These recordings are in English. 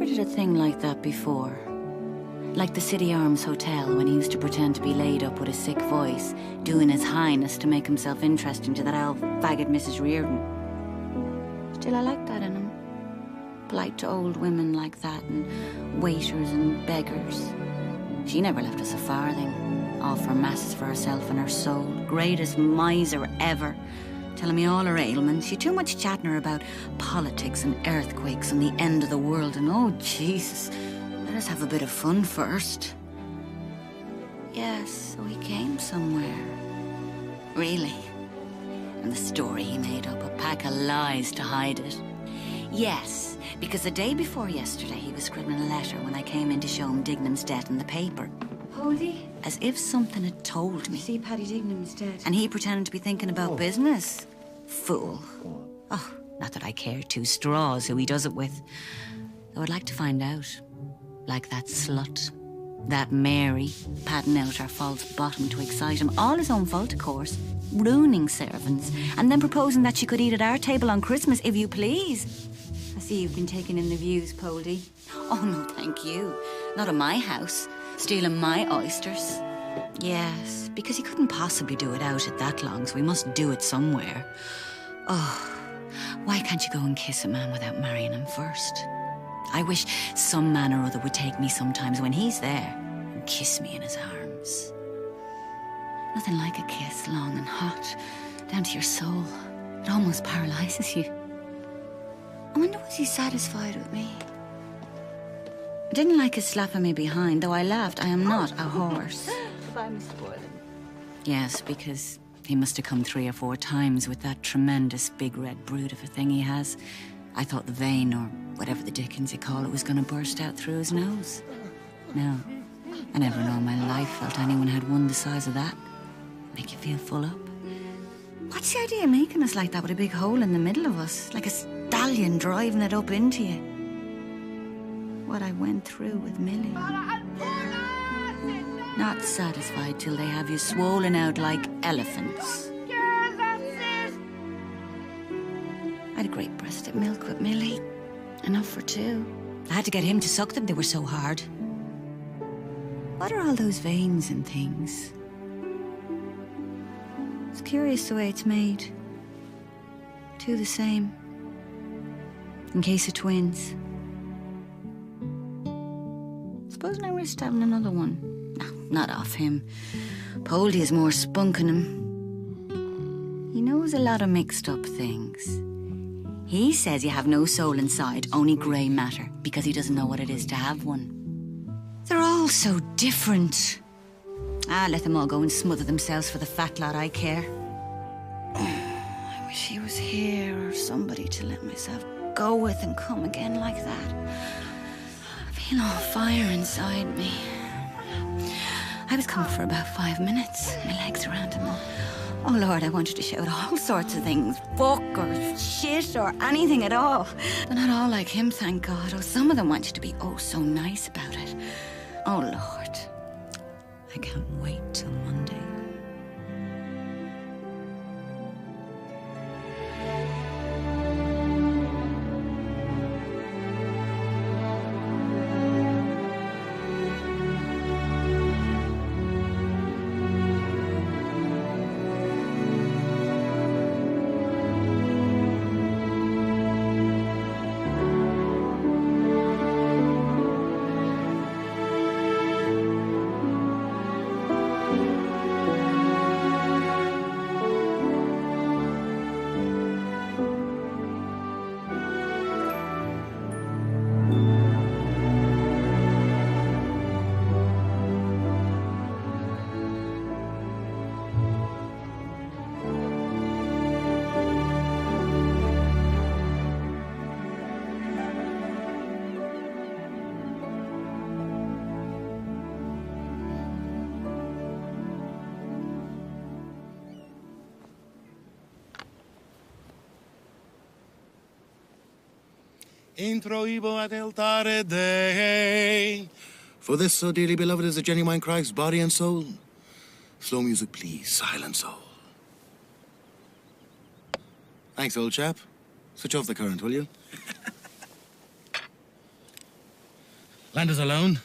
ever did a thing like that before? Like the City Arms Hotel, when he used to pretend to be laid up with a sick voice, doing his highness to make himself interesting to that old faggot Mrs. Reardon. Still, I like that in him. Polite to old women like that, and waiters and beggars. She never left us a farthing. All for masses for herself and her soul. Greatest miser ever. Telling me all her ailments. She too much chatting her about politics and earthquakes and the end of the world. And oh, Jesus, let us have a bit of fun first. Yes, so he came somewhere. Really? And the story he made up, a pack of lies to hide it. Yes, because the day before yesterday he was scribbling a letter when I came in to show him Dignam's death in the paper. Holy? As if something had told me. See, Paddy Dignam's dead. And he pretended to be thinking about business. Fool. Oh, not that I care two straws who he does it with. Though I'd like to find out. Like that slut. That Mary, patting out her false bottom to excite him. All his own fault, of course. Ruining servants. And then proposing that she could eat at our table on Christmas, if you please. I see you've been taking in the views, Poldy. Oh, no, thank you. Not at my house. Stealing my oysters. Yes, because he couldn't possibly do it out at that long, so we must do it somewhere. Oh, why can't you go and kiss a man without marrying him first? I wish some man or other would take me sometimes when he's there and kiss me in his arms. Nothing like a kiss, long and hot, down to your soul. It almost paralyzes you. I wonder, was he satisfied with me? I didn't like his slapping me behind, though I laughed. I am not a horse. I'm spoiling. Yes, because he must have come 3 or 4 times with that tremendous big red brood of a thing he has. I thought the vein, or whatever the dickens you call it, was going to burst out through his nose. No, I never in all my life felt anyone had one the size of that. Make you feel full up. What's the idea of making us like that with a big hole in the middle of us? Like a stallion driving it up into you. What I went through with Millie. Not satisfied till they have you swollen out like elephants. I had a great breast at milk with Millie. Enough for 2. I had to get him to suck them, they were so hard. What are all those veins and things? It's curious the way it's made. 2 the same. In case of twins. Supposing I risked having another one. No, not off him. Poldy has more spunk in him. He knows a lot of mixed up things. He says you have no soul inside, only grey matter, because he doesn't know what it is to have one. They're all so different. Let them all go and smother themselves for the fat lot I care. I wish he was here, or somebody to let myself go with and come again like that. I feel all fire inside me. I was coming for about 5 minutes. My legs around him. Oh, Lord, I wanted to shout all sorts of things. Fuck or shit or anything at all. They're not all like him, thank God. Oh, some of them want you to be oh so nice about it. Oh, Lord. I can't wait till Monday. Introibo ad altare Dei. For this so dearly beloved is the genuine Christ's body and soul. Slow music, please, silent soul. Thanks, old chap. Switch off the current, will you? Land us alone.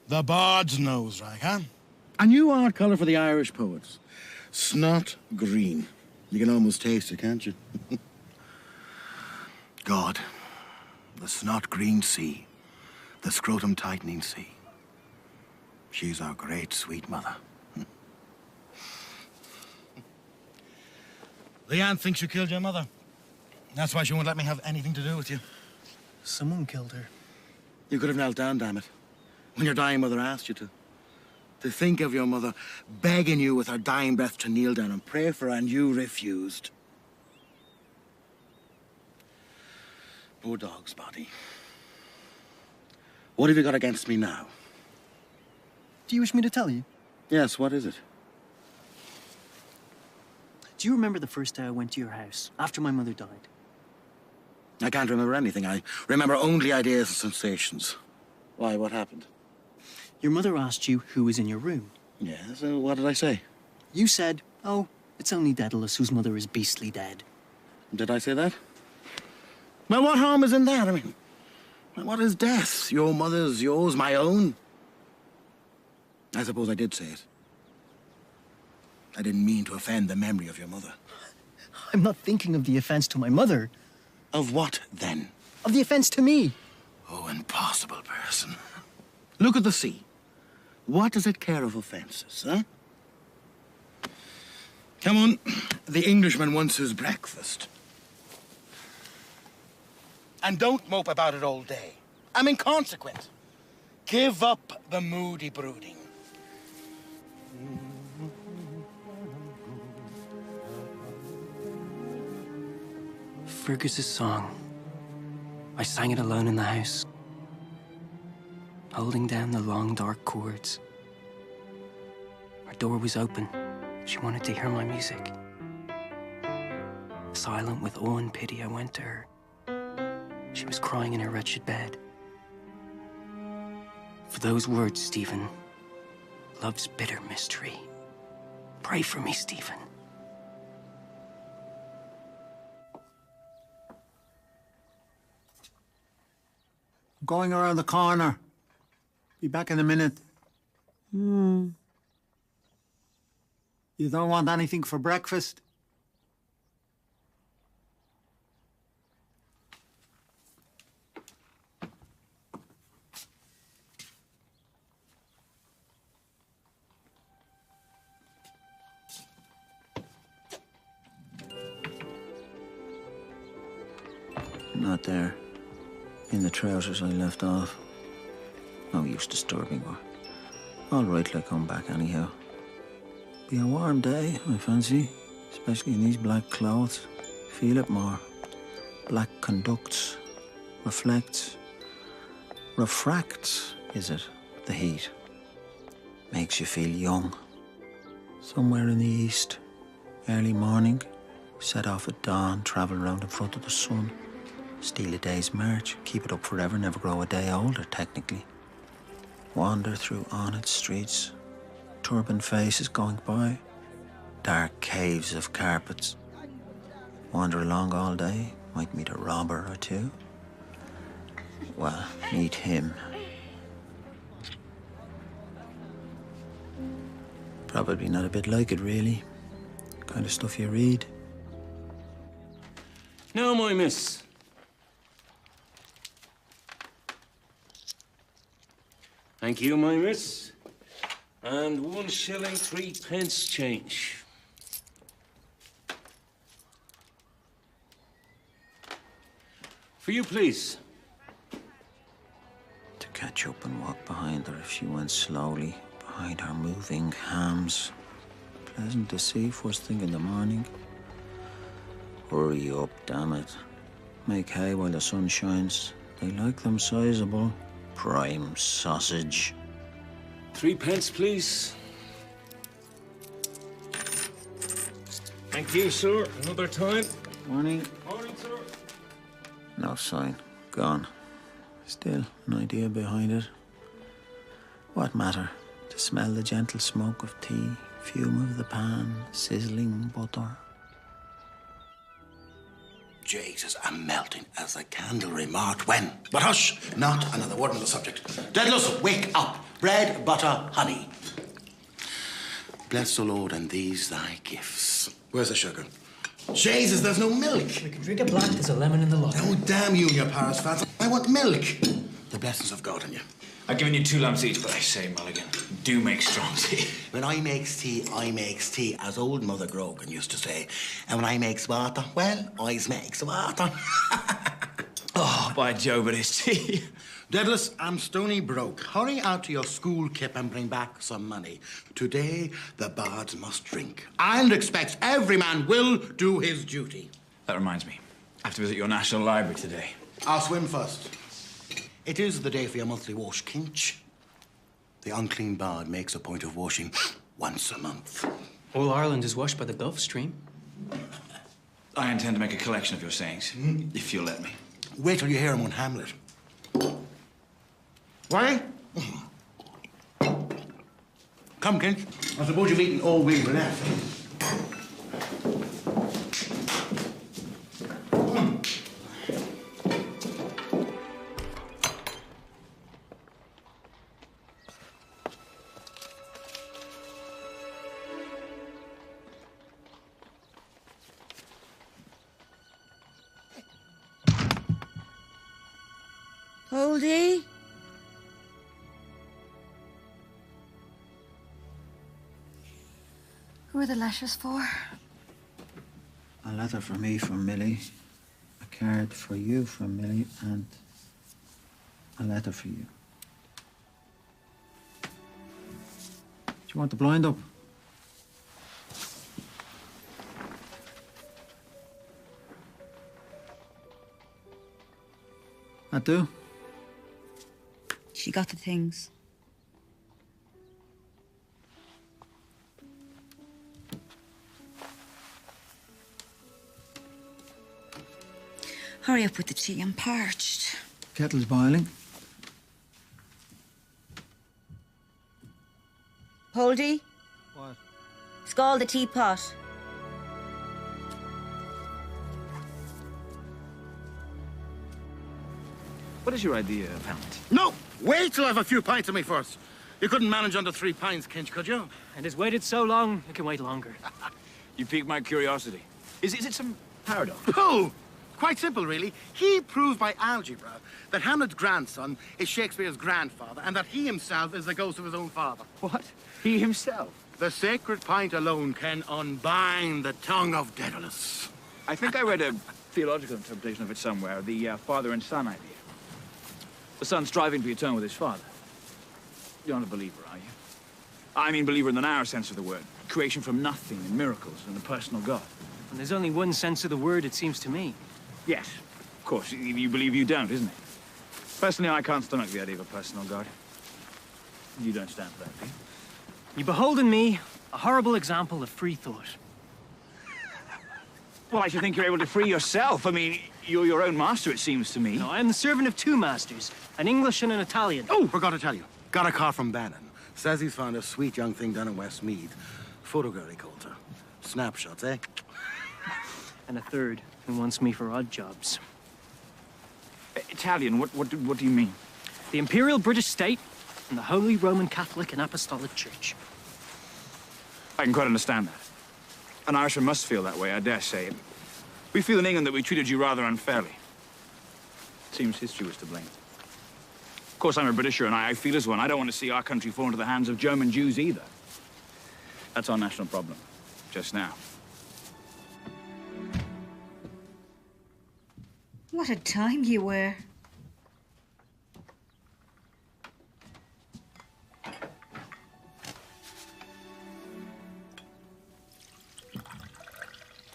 The bard's nose, right, huh? A new art colour for the Irish poets. Snot green. You can almost taste it, can't you? God, the snot green sea, the scrotum tightening sea. She's our great sweet mother. The aunt thinks you killed your mother. That's why she won't let me have anything to do with you. Someone killed her. You could have knelt down, damn it, when your dying mother asked you to. To think of your mother begging you with her dying breath to kneel down and pray for her, and you refused. Poor dog's body. What have you got against me now? Do you wish me to tell you? Yes, what is it? Do you remember the first day I went to your house, after my mother died? I can't remember anything. I remember only ideas and sensations. Why, what happened? Your mother asked you who was in your room. Yes, what did I say? You said, oh, it's only Daedalus whose mother is beastly dead. Did I say that? Well, what harm is in that? I mean, what is death? Your mother's, yours, my own? I suppose I did say it. I didn't mean to offend the memory of your mother. I'm not thinking of the offense to my mother. Of what, then? Of the offense to me. Oh, impossible person. Look at the sea. What does it care of offences, huh? Come on. The Englishman wants his breakfast. And don't mope about it all day. I'm inconsequent. Give up the moody brooding. Fergus's song. I sang it alone in the house, holding down the long, dark chords. Her door was open. She wanted to hear my music. Silent with awe and pity, I went to her. She was crying in her wretched bed. For those words, Stephen, love's bitter mystery. Pray for me, Stephen. Going around the corner. Be back in a minute. You don't want anything for breakfast? Not there. In the trousers I left off. No use disturbing her. All right till I come back anyhow. Be a warm day, I fancy. Especially in these black clothes. Feel it more. Black conducts. Reflects. Refracts, is it? The heat. Makes you feel young. Somewhere in the east. Early morning. Set off at dawn. Travel round in front of the sun. Steal a day's march, keep it up forever, never grow a day older, technically. Wander through honest streets, turban faces going by, dark caves of carpets. Wander along all day, might meet a robber or two. Well, meet him. Probably not a bit like it, really. Kind of stuff you read. Now, my miss. Thank you, my miss. And 1 shilling 3 pence change. For you, please. To catch up and walk behind her if she went slowly, behind her moving hams. Pleasant to see first thing in the morning. Hurry up, damn it. Make hay while the sun shines. They like them sizable. Prime sausage. 3 pence, please. Thank you, sir. Another time. Morning. Morning, sir. No sign. Gone. Still an idea behind it. What matter? To smell the gentle smoke of tea, fume of the pan, sizzling butter. Jesus, I'm melting as a candle remarked when. But hush, not another word on the subject. Dedalus, wake up. Bread, butter, honey. Bless the Lord and these thy gifts. Where's the sugar? Jesus, there's no milk. We can drink it black. There's a lemon in the lot. Oh, damn you and your Paris fats. I want milk. The blessings of God on you. I've given you 2 lumps each, but I say, Mulligan, do make strong tea. When I makes tea, as old Mother Grogan used to say. And when I makes water, well, I makes water. Oh, by Jove, but it's tea. Dedalus, I'm stony broke. Hurry out to your school kip and bring back some money. Today, the bards must drink. And expects every man will do his duty. That reminds me. I have to visit your National Library today. I'll swim first. It is the day for your monthly wash, Kinch. The unclean bard makes a point of washing once a month. All Ireland is washed by the Gulf Stream. I intend to make a collection of your sayings, if you'll let me. Wait till you hear him on Hamlet. Why? Come, Kinch. I suppose you've eaten all we were left. Poldy? Who are the letters for? A letter from me from Millie, a card for you from Millie, and a letter for you. Do you want the blind up? I do. She got the things. Hurry up with the tea, I'm parched. Kettle's boiling. Poldy? What? Scald the teapot. What is your idea of Hamlet? No! Wait till I have a few pints of me first. You couldn't manage under 3 pints, Kinch, could you? And it's waited so long, it can wait longer. You piqued my curiosity. Is it some paradox? Oh! Quite simple, really. He proves by algebra that Hamlet's grandson is Shakespeare's grandfather and that he himself is the ghost of his own father. What? He himself? The sacred pint alone can unbind the tongue of Dedalus. I think I read a theological interpretation of it somewhere, the father and son idea. The son striving to be eternal with his father. You're not a believer, are you? I mean believer in the narrow sense of the word. Creation from nothing and miracles and the personal God. And there's only one sense of the word, it seems to me. Yes, of course. You believe you don't, isn't it? Personally, I can't stomach the idea of a personal God. You don't stand for that, do you? You behold in me a horrible example of free thought. Well, I should think you're able to free yourself. I mean, you're your own master, it seems to me. No, I am the servant of 2 masters, an English and an Italian. Oh, forgot to tell you. Got a car from Bannon. Says he's found a sweet young thing down in Westmeath. Photo girl, he calls her. Snapshots, eh? And a third who wants me for odd jobs. Italian, what do you mean? The Imperial British State and the Holy Roman Catholic and Apostolic Church. I can quite understand that. An Irishman must feel that way, I dare say. We feel in England that we treated you rather unfairly. Seems history was to blame. Of course, I'm a Britisher, and I feel as one. I don't want to see our country fall into the hands of German Jews either. That's our national problem, just now. What a time you were.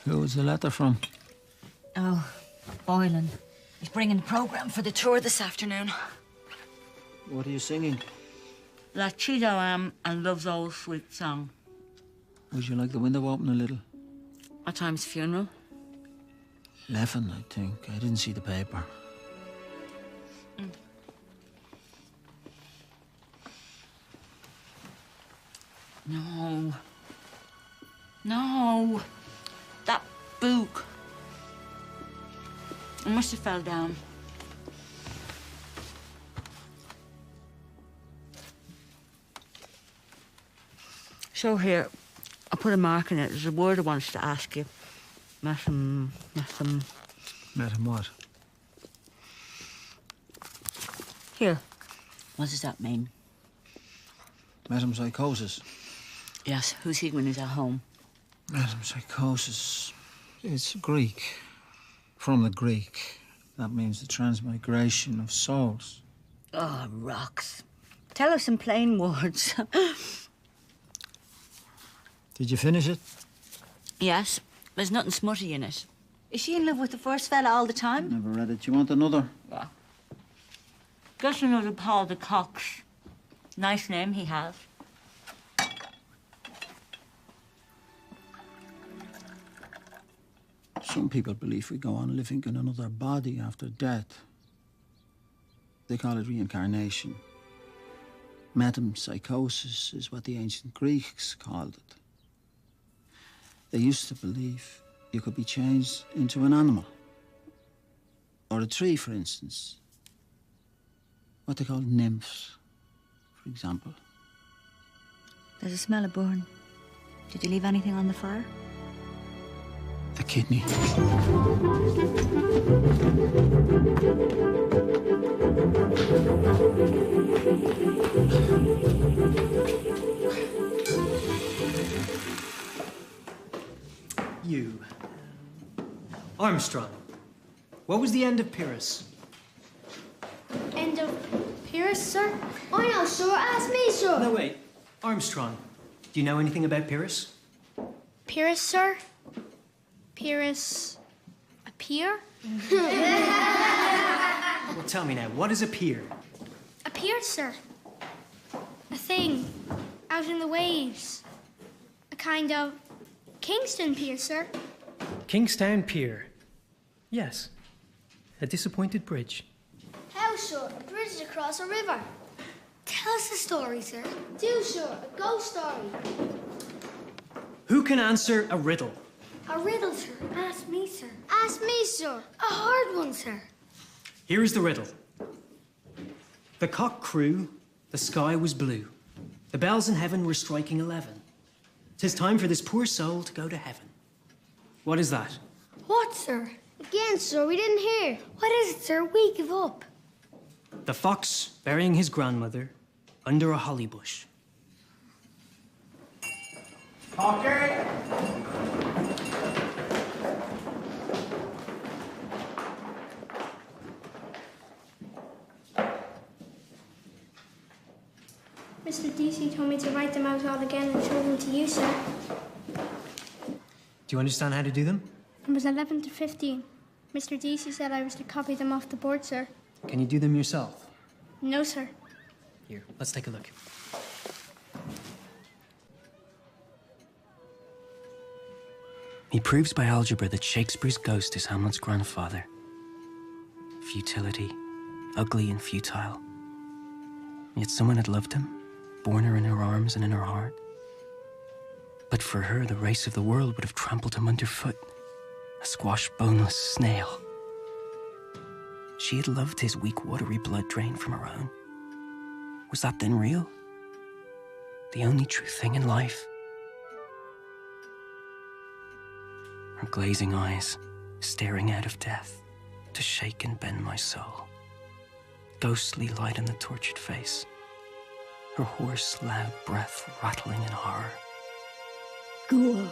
Who was the letter from? Oh, Boylan. He's bringing the programme for the tour this afternoon. What are you singing? La Chido Am and Love's Old Sweet Song. Would you like the window open a little? What time's funeral? 11, I think. I didn't see the paper. No. No. That book. I must have fell down. So here, I'll put a mark in it. There's a word I wanted to ask you. Met him what? Here. What does that mean? Metempsychosis. Yes, who's he when he's at home? Metempsychosis. It's Greek. From the Greek. That means the transmigration of souls. Oh, rocks. Tell us in plain words. Did you finish it? Yes. There's nothing smutty in it. Is she in love with the first fella all the time? Never read it. You want another? Yeah. Just another Paul de Cox. Nice name he has. Some people believe we go on living in another body after death. They call it reincarnation. Metempsychosis is what the ancient Greeks called it. They used to believe you could be changed into an animal. Or a tree, for instance. What they call nymphs, for example. There's a smell of burn. Did you leave anything on the fire? The kidney. You. Armstrong. What was the end of Pyrrhus? End of Pyrrhus, sir? I know, sir. Ask me, sir. No, wait. Armstrong. Do you know anything about Pyrrhus? Pyrrhus, sir? Pyrrhus... a pier? Well, tell me now, what is a pier? A pier, sir. A thing out in the waves. A kind of Kingston pier, sir. Kingstown Pier. Yes. A disappointed bridge. How, sir? A bridge across a river. Tell us a story, sir. Do, sir. A ghost story. Who can answer a riddle? A riddle, sir. Ask me, sir. Ask me, sir. A hard one, sir. Here is the riddle. The cock crew, the sky was blue. The bells in heaven were striking 11. 'Tis time for this poor soul to go to heaven. What is that? What, sir? Again, sir, we didn't hear. What is it, sir? We give up. The fox burying his grandmother under a holly bush. Okay. Mr. DC told me to write them out all again and show them to you, sir. Do you understand how to do them? Numbers 11 to 15. Mr. DC said I was to copy them off the board, sir. Can you do them yourself? No, sir. Here, let's take a look. He proves by algebra that Shakespeare's ghost is Hamlet's grandfather. Futility, ugly and futile. Yet someone had loved him, borne her in her arms and in her heart. But for her, the race of the world would have trampled him underfoot, a squashed, boneless snail. She had loved his weak, watery blood drained from her own. Was that then real? The only true thing in life? Her glazing eyes, staring out of death, to shake and bend my soul. Ghostly light in the tortured face. Her hoarse, loud breath rattling in horror. Ghoul,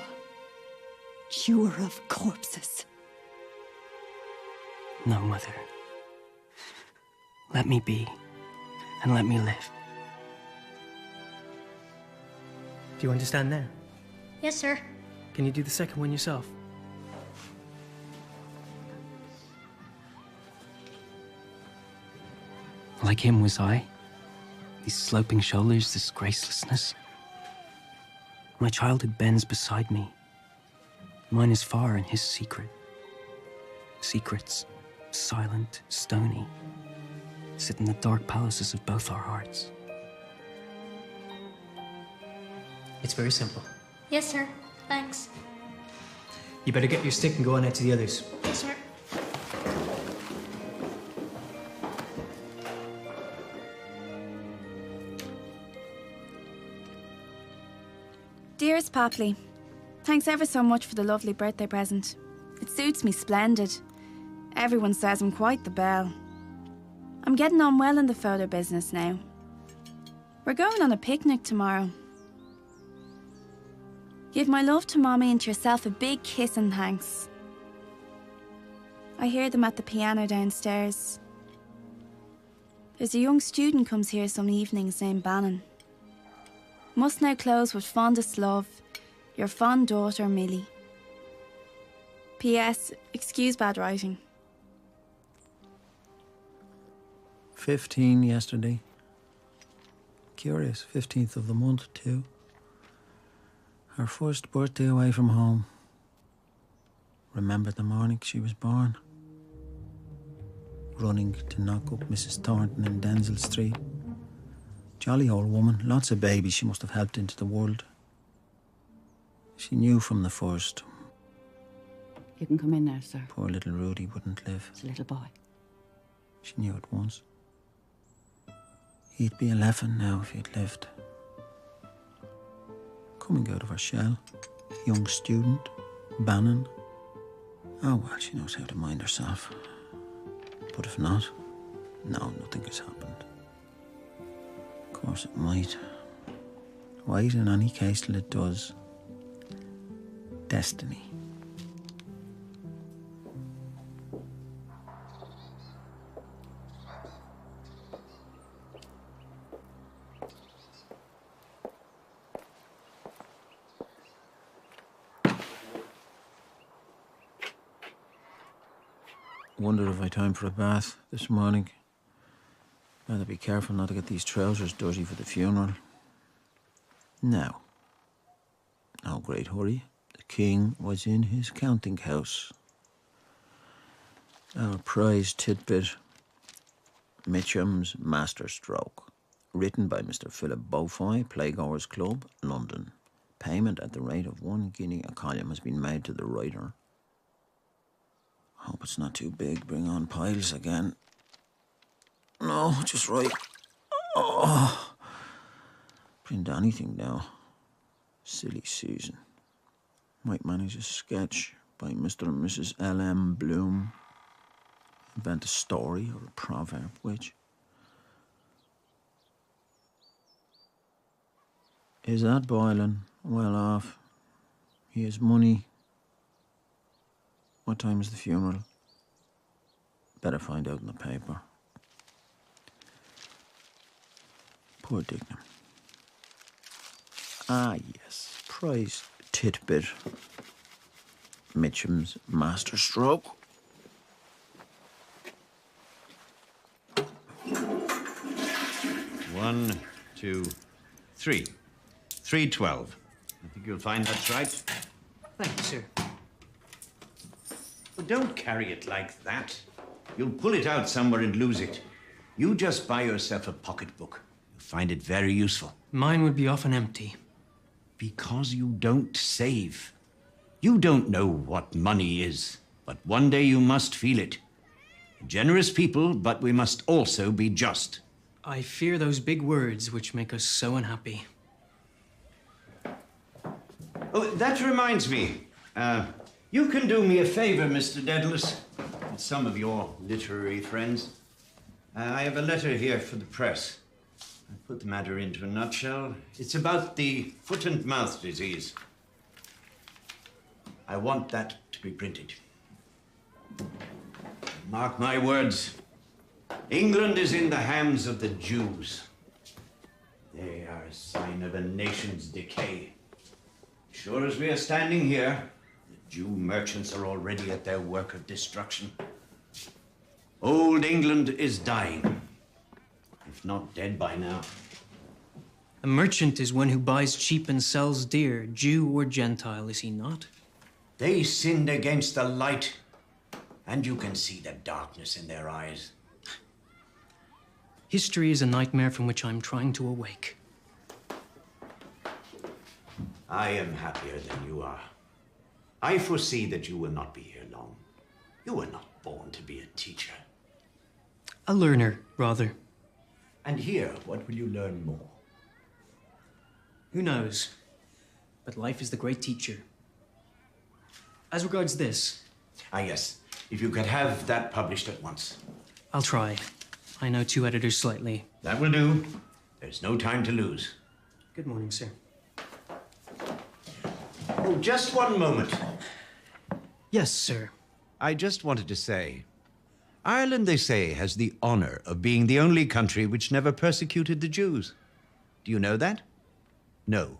chewer of corpses. No, Mother. Let me be, and let me live. Do you understand now? Yes, sir. Can you do the second one yourself? Like him was I. These sloping shoulders, this gracelessness. My childhood bends beside me. Mine is far and his secret. Secrets, silent, stony, sit in the dark palaces of both our hearts. It's very simple. Yes, sir. Thanks. You better get your stick and go on out to the others. Yes, sir. Dearest Popley, thanks ever so much for the lovely birthday present. It suits me splendid. Everyone says I'm quite the belle. I'm getting on well in the photo business now. We're going on a picnic tomorrow. Give my love to Mommy and to yourself a big kiss and thanks. I hear them at the piano downstairs. There's a young student comes here some evenings named Bannon. Must now close with fondest love, your fond daughter, Millie. P.S. Excuse bad writing. 15 yesterday. Curious, 15th of the month, too. Her first birthday away from home. Remembered the morning she was born. Running to knock up Mrs. Thornton in Denzil Street. Jolly old woman, lots of babies she must have helped into the world. She knew from the first. You can come in now, sir. Poor little Rudy wouldn't live. It's a little boy. She knew at once. He'd be 11 now if he'd lived. Coming out of her shell. Young student. Bannon. Oh, well, she knows how to mind herself. But if not, no, nothing has happened. Of course it might. Wait in any case till it does. Destiny. Wondered if I had time for a bath this morning. Better be careful not to get these trousers dirty for the funeral. Now, no great hurry. The king was in his counting house. Our prize tidbit, Mitcham's Masterstroke, written by Mr. Philip Beaufoy, Playgoers Club, London. Payment at the rate of 1 guinea a column has been made to the writer. Hope it's not too big. Bring on piles again. No, just right. Oh, print anything now. Silly season. Might manage a sketch by Mr. and Mrs. L.M. Bloom. Invent a story or a proverb, which... Is that Boylan? Well off. He has money. What time is the funeral? Better find out in the paper. Poor Dignam. Ah, yes. Prize tidbit. Mitcham's Masterstroke. One, 2, 3. 312. I think you'll find that's right. Thank you, sir. But don't carry it like that. You'll pull it out somewhere and lose it. You just buy yourself a pocketbook. You'll find it very useful. Mine would be often empty. Because you don't save. You don't know what money is, but one day you must feel it. Generous people, but we must also be just. I fear those big words which make us so unhappy. Oh, that reminds me. You can do me a favor, Mr. Dedalus, with some of your literary friends. I have a letter here for the press. I put the matter into a nutshell. It's about the foot and mouth disease. I want that to be printed. Mark my words. England is in the hands of the Jews. They are a sign of a nation's decay. Sure as we are standing here, the Jew merchants are already at their work of destruction. Old England is dying, if not dead by now. A merchant is one who buys cheap and sells dear, Jew or Gentile, is he not? They sinned against the light, and you can see the darkness in their eyes. History is a nightmare from which I'm trying to awake. I am happier than you are. I foresee that you will not be here long. You were not born to be a teacher. A learner, rather. And here, what will you learn more? Who knows? but life is the great teacher. As regards this... Ah, yes. If you could have that published at once. I'll try. I know 2 editors slightly. That will do. There's no time to lose. Good morning, sir. Oh, just one moment. Yes, sir. I just wanted to say, Ireland, they say, has the honor of being the only country which never persecuted the Jews. Do you know that? No.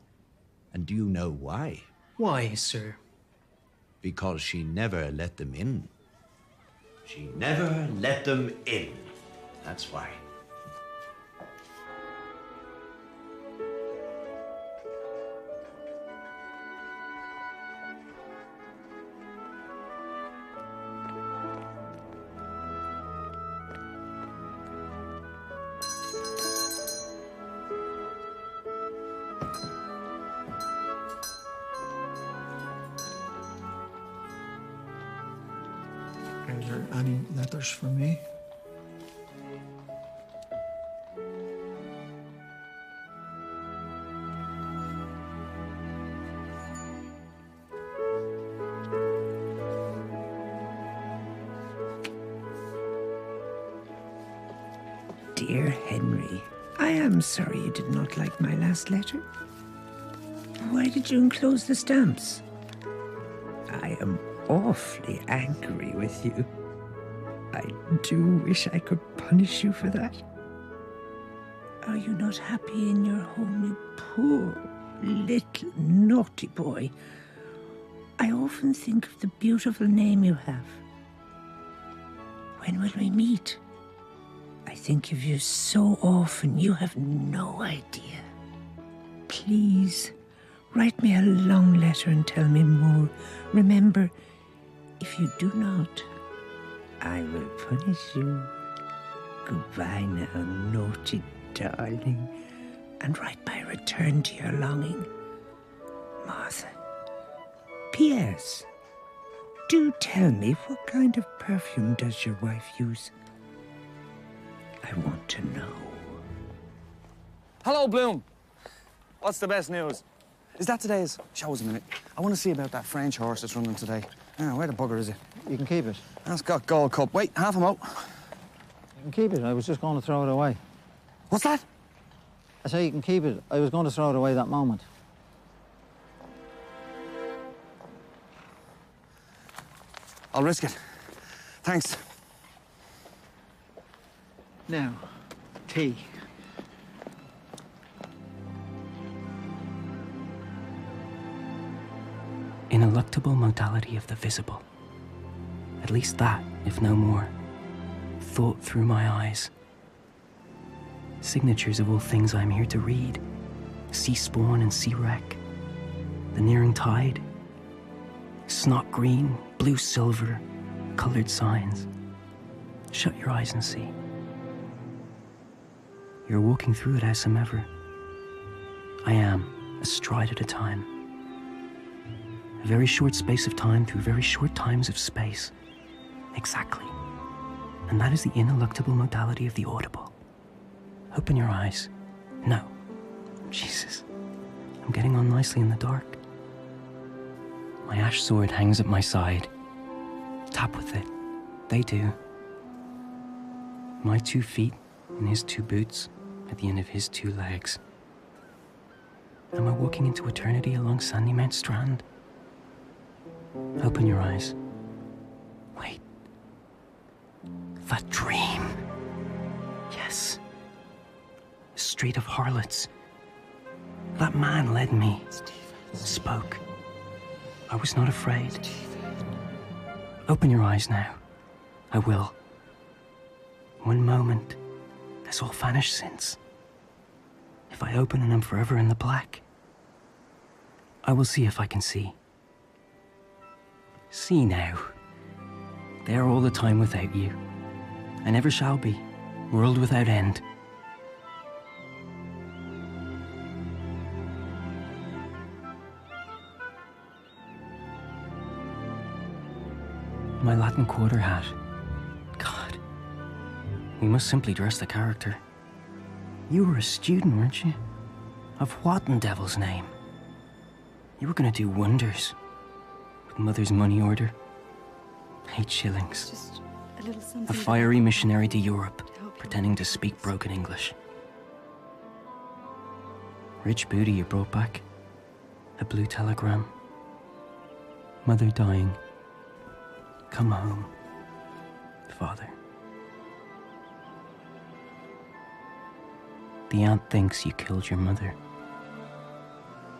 And do you know why? Why, sir? Because she never let them in. She never let them in. That's why. Are there any letters for me? Dear Henry, I am sorry you did not like my last letter. Why did you enclose the stamps? I am awfully angry with you. I do wish I could punish you for that. Are you not happy in your home, you poor little naughty boy? I often think of the beautiful name you have. When will we meet? I think of you so often, you have no idea. Please, write me a long letter and tell me more. Remember, if you do not, I will punish you. Goodbye now, naughty darling, and write my return to your longing. Martha. P.S. Do tell me, what kind of perfume does your wife use? I want to know. Hello, Bloom. What's the best news? Is that today's? Show us a minute. I want to see about that French horse that's running today. Ah, where the bugger is it? You can keep it. That's got Gold Cup. Wait, half a mo. You can keep it. I was just going to throw it away. What's that? I say you can keep it. I was going to throw it away that moment. I'll risk it. Thanks. Now, tea. Ineluctable modality of the visible. At least that, if no more. Thought through my eyes. Signatures of all things I'm here to read. Sea spawn and sea wreck. The nearing tide. Snot green, blue silver, colored signs. Shut your eyes and see. You're walking through it howsomever. I am, a stride at a time. A very short space of time through very short times of space. Exactly. And that is the ineluctable modality of the audible. Open your eyes. No. Jesus. I'm getting on nicely in the dark. My ash sword hangs at my side. Tap with it. They do. My 2 feet in his 2 boots at the end of his 2 legs. Am I walking into eternity along Sandymount Strand? Open your eyes. Wait. The dream. Yes. Street of harlots. That man led me. Spoke. I was not afraid. Open your eyes now. I will. One moment has all vanished since. If I open and I'm forever in the black, I will see if I can see. See now. There all the time without you. I never shall be. World without end. My Latin quarter hat. God. We must simply dress the character. You were a student, weren't you? Of what in devil's name? You were gonna do wonders. With Mother's money order. 8 shillings. Just a little something. A fiery missionary to Europe, pretending to speak broken English. Rich booty you brought back. A blue telegram. Mother dying. Come home, Father. The aunt thinks you killed your mother.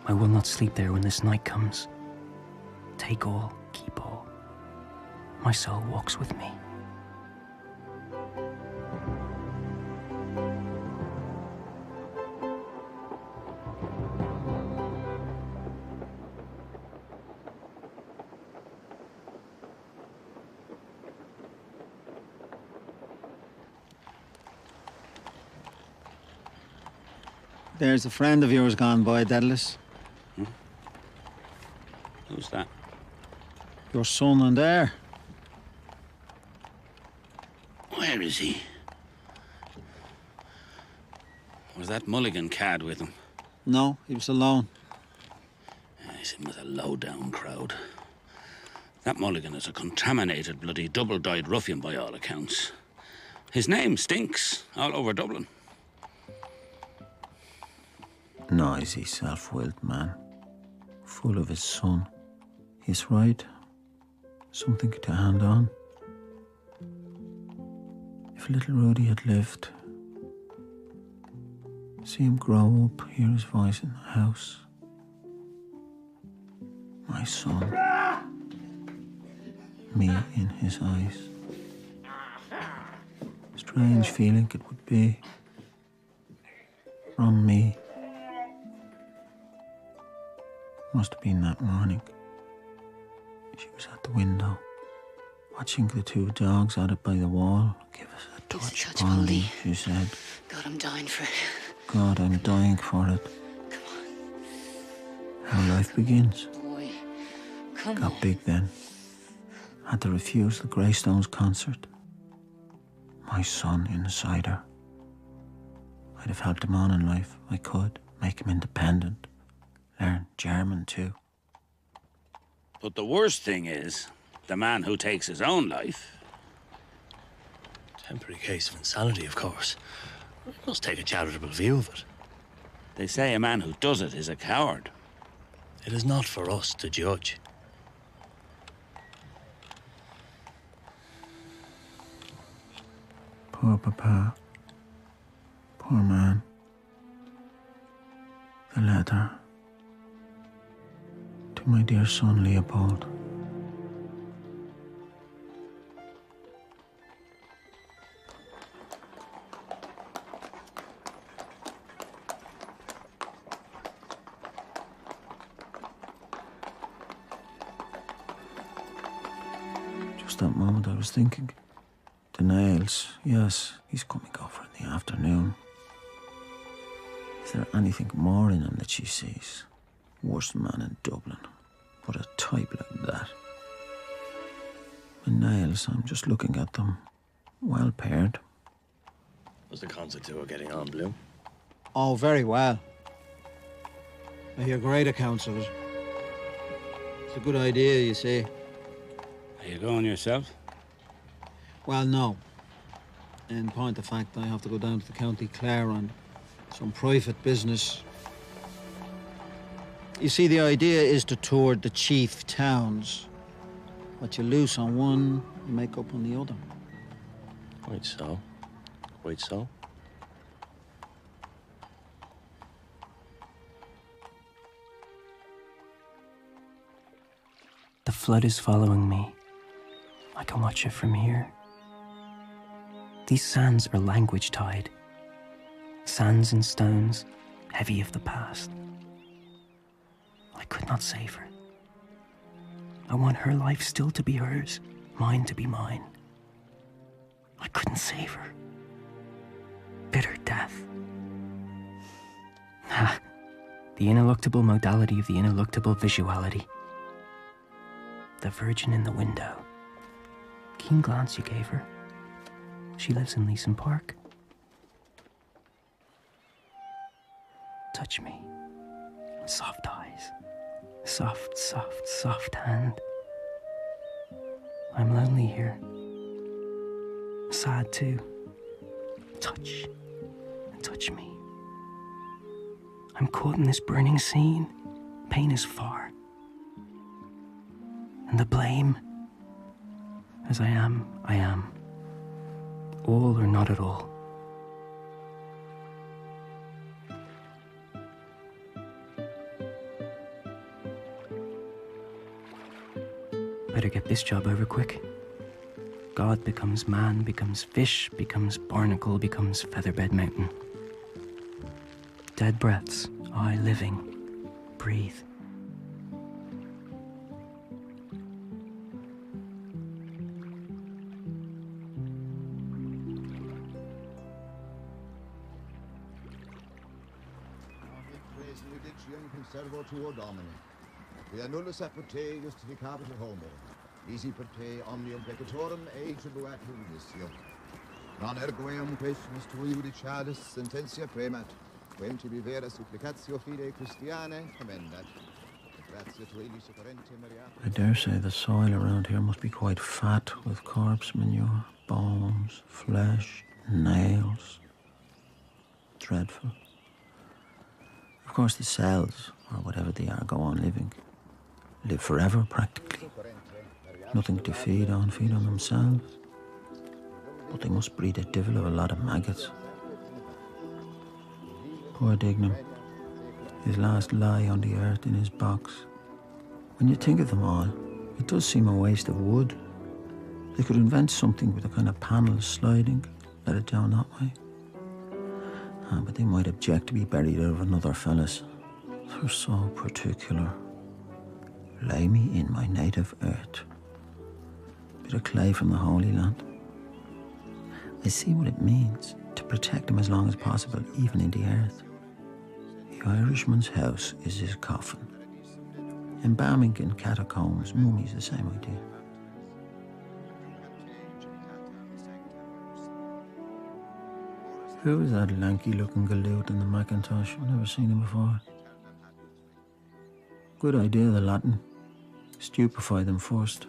I will not sleep there when this night comes. Take all, keep all. My soul walks with me. There's a friend of yours gone by, Daedalus. Who's that? Your son and heir. Where is he? Was that Mulligan cad with him? No, he was alone. He's in with a low-down crowd. That Mulligan is a contaminated, bloody, double-dyed ruffian by all accounts. His name stinks all over Dublin. Noisy, self-willed man. Full of his son. He's right. Something to hand on. If little Rudy had lived, see him grow up, hear his voice in the house. My son. Me in his eyes. Strange feeling it would be. From me. Must have been that morning. She was at the window, watching the 2 dogs at it by the wall. Give us a touch, Polly, she said. God, I'm dying for it. God, I'm dying for it. Come on. How life begins. Boy, come on. Got big then. Had to refuse the Greystones concert. My son inside her. I'd have helped him on in life. I could. Make him independent. Learn German too. But the worst thing is, the man who takes his own life. Temporary case of insanity, of course. We must take a charitable view of it. They say a man who does it is a coward. It is not for us to judge. Poor Papa. Poor man. The letter. To my dear son, Leopold. Just that moment I was thinking. The nails, yes, he's coming over in the afternoon. Is there anything more in him that she sees? Worst man in Dublin. But a type like that. My nails, I'm just looking at them. Well paired. Was the concert tour getting on, Blue? Oh, very well. I hear great accounts of it. It's a good idea, you see. Are you going yourself? Well, no. In point of fact, I have to go down to the County Clare on some private business. You see, the idea is to tour the chief towns. What you lose on one, you make up on the other. Quite so. Quite so. The flood is following me. I can watch it from here. These sands are language tied. Sands and stones, heavy of the past. I could not save her. I want her life still to be hers, mine to be mine. I couldn't save her. Bitter death. Ah, the ineluctable modality of the ineluctable visuality. The virgin in the window. Keen glance you gave her. She lives in Leeson Park. Touch me. Soft eyes. Soft, soft, soft hand. I'm lonely here. Sad too. Touch. And touch me. I'm caught in this burning scene. Pain is far. And the blame. As I am, I am. All or not at all. Better get this job over quick. God becomes man, becomes fish, becomes barnacle, becomes featherbed mountain. Dead breaths, I living. Breathe. Conservo tuo Domine. Quia nullus apud te justificabit homo. Nisi per te omnium peccatorum tribuat judicium. Non ergo eum questionis tui judicialis sententia premat, quem tibi vera supplicatio fidei Christianae commendat. Gratia tui superente Maria. I dare say the soil around here must be quite fat with corpse manure, bones, flesh, nails. Dreadful. Of course, the cells, or whatever they are, go on living. Live forever, practically. Nothing to feed on themselves. But they must breed a devil of a lot of maggots. Poor Dignam. His last lie on the earth in his box. When you think of them all, it does seem a waste of wood. They could invent something with a kind of panel sliding, let it down that way. But they might object to be buried out of another fella's. They're so particular. Lay me in my native earth. Bit of clay from the Holy Land. I see what it means to protect him as long as possible, even in the earth. The Irishman's house is his coffin. Embalming in catacombs, mummies, the same idea. Who was that lanky-looking galoot in the Macintosh? I've never seen him before. Good idea, the Latin. Stupefy them first.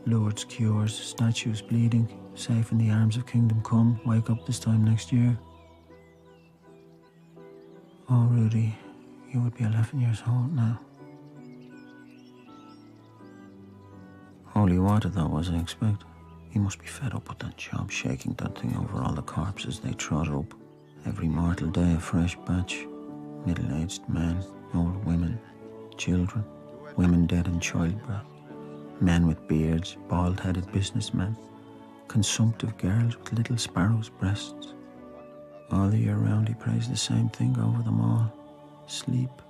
Lourdes cures, statues bleeding, safe in the arms of Kingdom Come, wake up this time next year. Oh, Rudy, you would be 11 years old now. Holy water that was, I expect. He must be fed up with that job, shaking that thing over all the corpses they trot up. Every mortal day a fresh batch. Middle-aged men, old women, children, women dead in childbirth, men with beards, bald-headed businessmen, consumptive girls with little sparrows' breasts. All the year round he prays the same thing over them all. Sleep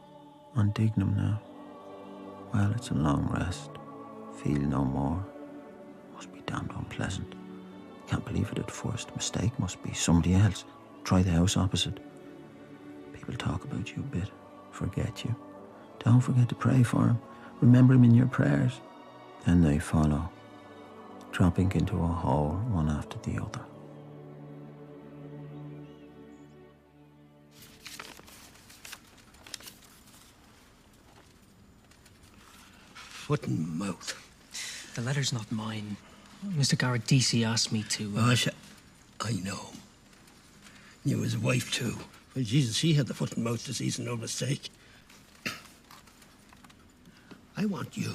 on Dignam now. Well, it's a long rest. Feel no more. Must be damned unpleasant. Can't believe it at first. Mistake must be somebody else. Try the house opposite. People talk about you a bit. Forget you. Don't forget to pray for him. Remember him in your prayers. Then they follow, dropping into a hole one after the other. Foot and mouth. The letter's not mine. Mr. Garrett DC asked me to... I know. Knew his wife, too. Well, Jesus, he had the foot and mouth disease and no mistake. I want you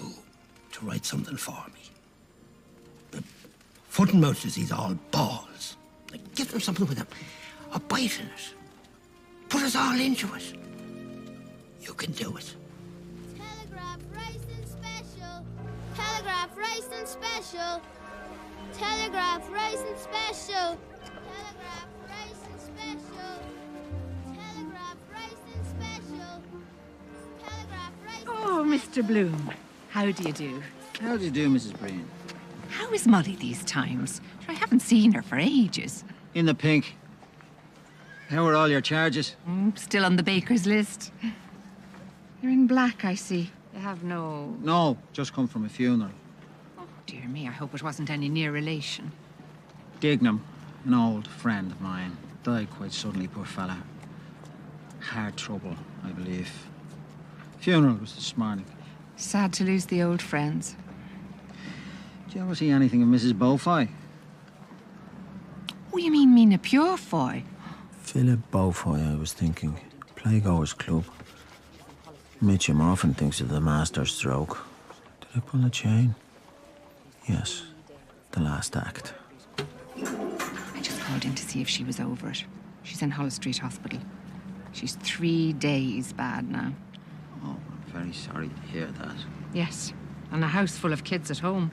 to write something for me. The foot and mouth disease, all balls. Like, give them something with a bite in it. Put us all into it. You can do it. Telegraph racing special. Telegraph racing special. Telegraph racing special. Telegraph racing special. Telegraph racing special. Telegraph racing. Oh, Mr. Bloom, how do you do? How do you do, Mrs. Breen? How is Molly these times? I haven't seen her for ages. In the pink. How are all your charges? Still on the baker's list. You're in black, I see. You have no... No, just come from a funeral. Oh, dear me, I hope it wasn't any near relation. Dignam, an old friend of mine, died quite suddenly, poor fella. Heart trouble, I believe. Funeral was this morning. Sad to lose the old friends. Did you ever see anything of Mrs. Beaufoy? Oh, you mean Mina Purefoy? Philip Beaufoy, I was thinking. Playgoers Club. Mitchum often thinks of the master stroke. Did I pull the chain? Yes. The last act. I just called in to see if she was over it. She's in Hollis Street Hospital. She's 3 days bad now. Oh, I'm very sorry to hear that. Yes, and a house full of kids at home.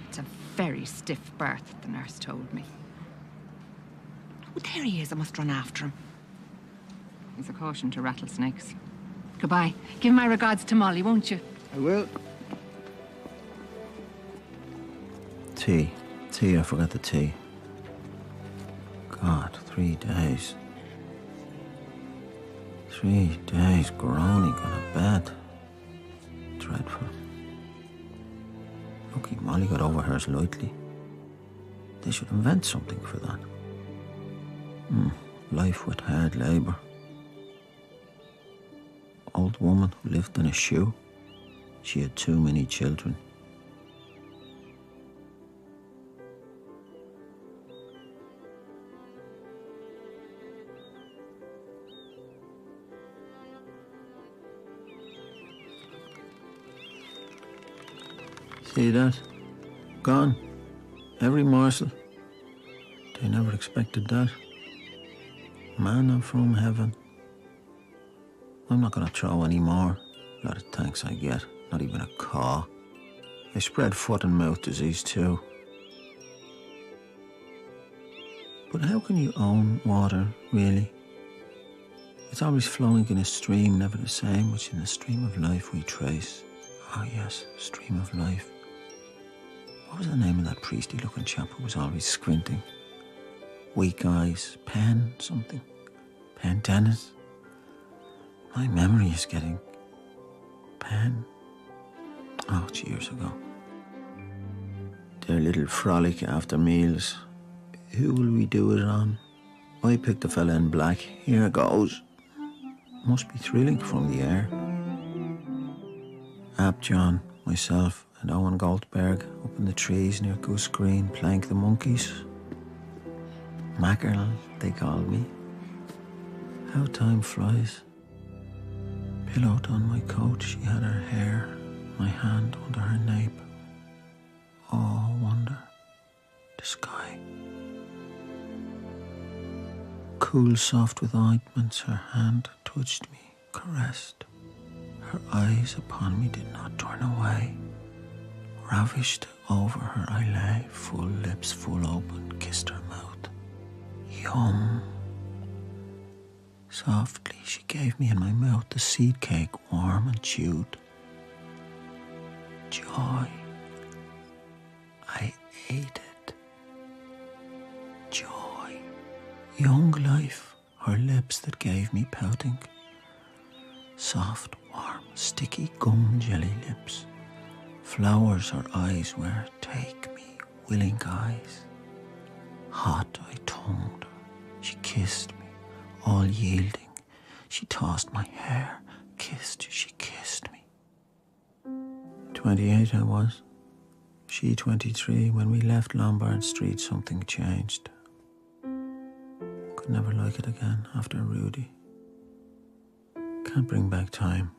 It's a very stiff birth, the nurse told me. Oh, there he is. I must run after him. He's a caution to rattlesnakes. Goodbye. Give my regards to Molly, won't you? I will. Tea. Tea, I forgot the tea. God, 3 days. 3 days groaning on a bed. Dreadful. Lucky Molly got over hers lightly. They should invent something for that. Life with hard labour. Old woman who lived in a shoe. She had too many children. See that? Gone. Every morsel. They never expected that. Manna from heaven. I'm not gonna throw any more. A lot of thanks I get. Not even a caw. They spread foot and mouth disease too. But how can you own water, really? It's always flowing in a stream, never the same, which in the stream of life we trace. Ah yes, stream of life. What was the name of that priesty-looking chap who was always squinting? Weak eyes, Penn something. Penn Dennis. My memory is getting... Penn. Oh, it's years ago. Their little frolic after meals. Who will we do it on? I picked a fella in black. Here goes. Must be thrilling from the air. Ab John, myself, and Owen Goldberg up in the trees near Goose Green playing the monkeys. Mackerel, they called me. How time flies. Pillowed on my coat, she had her hair, my hand under her nape. Oh, wonder, the sky. Cool, soft with ointments, her hand touched me, caressed. Her eyes upon me did not turn away. Ravished over her I lay, full lips full open, kissed her mouth. Yum. Softly she gave me in my mouth the seed cake, warm and chewed. Joy. I ate it. Joy. Young life, her lips that gave me pouting. Soft, warm, sticky gum jelly lips. Flowers her eyes were, take me, willing eyes. Hot I tongued her, she kissed me, all yielding. She tossed my hair, she kissed me. 28 I was, she 23. When we left Lombard Street, something changed. Could never like it again after Rudy. Can't bring back time,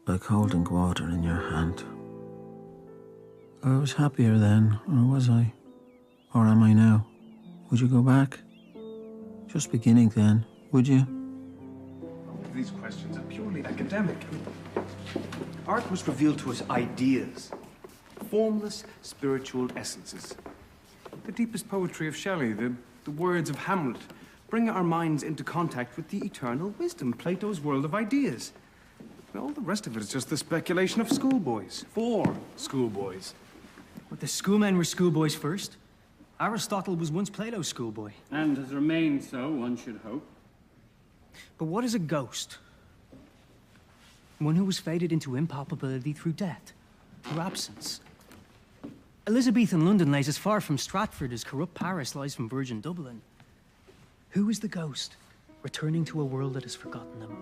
like holding water in your hand. I was happier then, or was I? Or am I now? Would you go back? Just beginning then, would you? These questions are purely academic. Art must reveal to us ideas, formless spiritual essences. The deepest poetry of Shelley, the words of Hamlet, bring our minds into contact with the eternal wisdom, Plato's world of ideas. And all the rest of it is just the speculation of schoolboys, for schoolboys. But the schoolmen were schoolboys first. Aristotle was once Plato's schoolboy. And has remained so, one should hope. But what is a ghost? One who was faded into impalpability through death, through absence. Elizabethan London lays as far from Stratford as corrupt Paris lies from virgin Dublin. Who is the ghost, returning to a world that has forgotten them?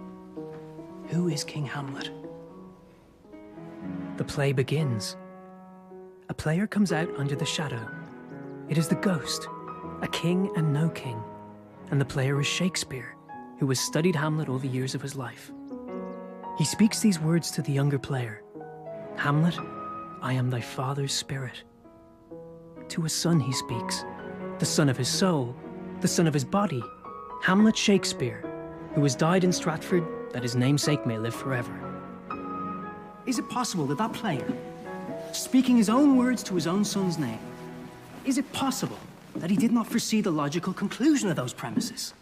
Who is King Hamlet? The play begins. A player comes out under the shadow. It is the ghost, a king and no king. And the player is Shakespeare, who has studied Hamlet all the years of his life. He speaks these words to the younger player. Hamlet, I am thy father's spirit. To a son he speaks, the son of his soul, the son of his body, Hamlet Shakespeare, who has died in Stratford that his namesake may live forever. Is it possible that that player, speaking his own words to his own son's name, is it possible that he did not foresee the logical conclusion of those premises?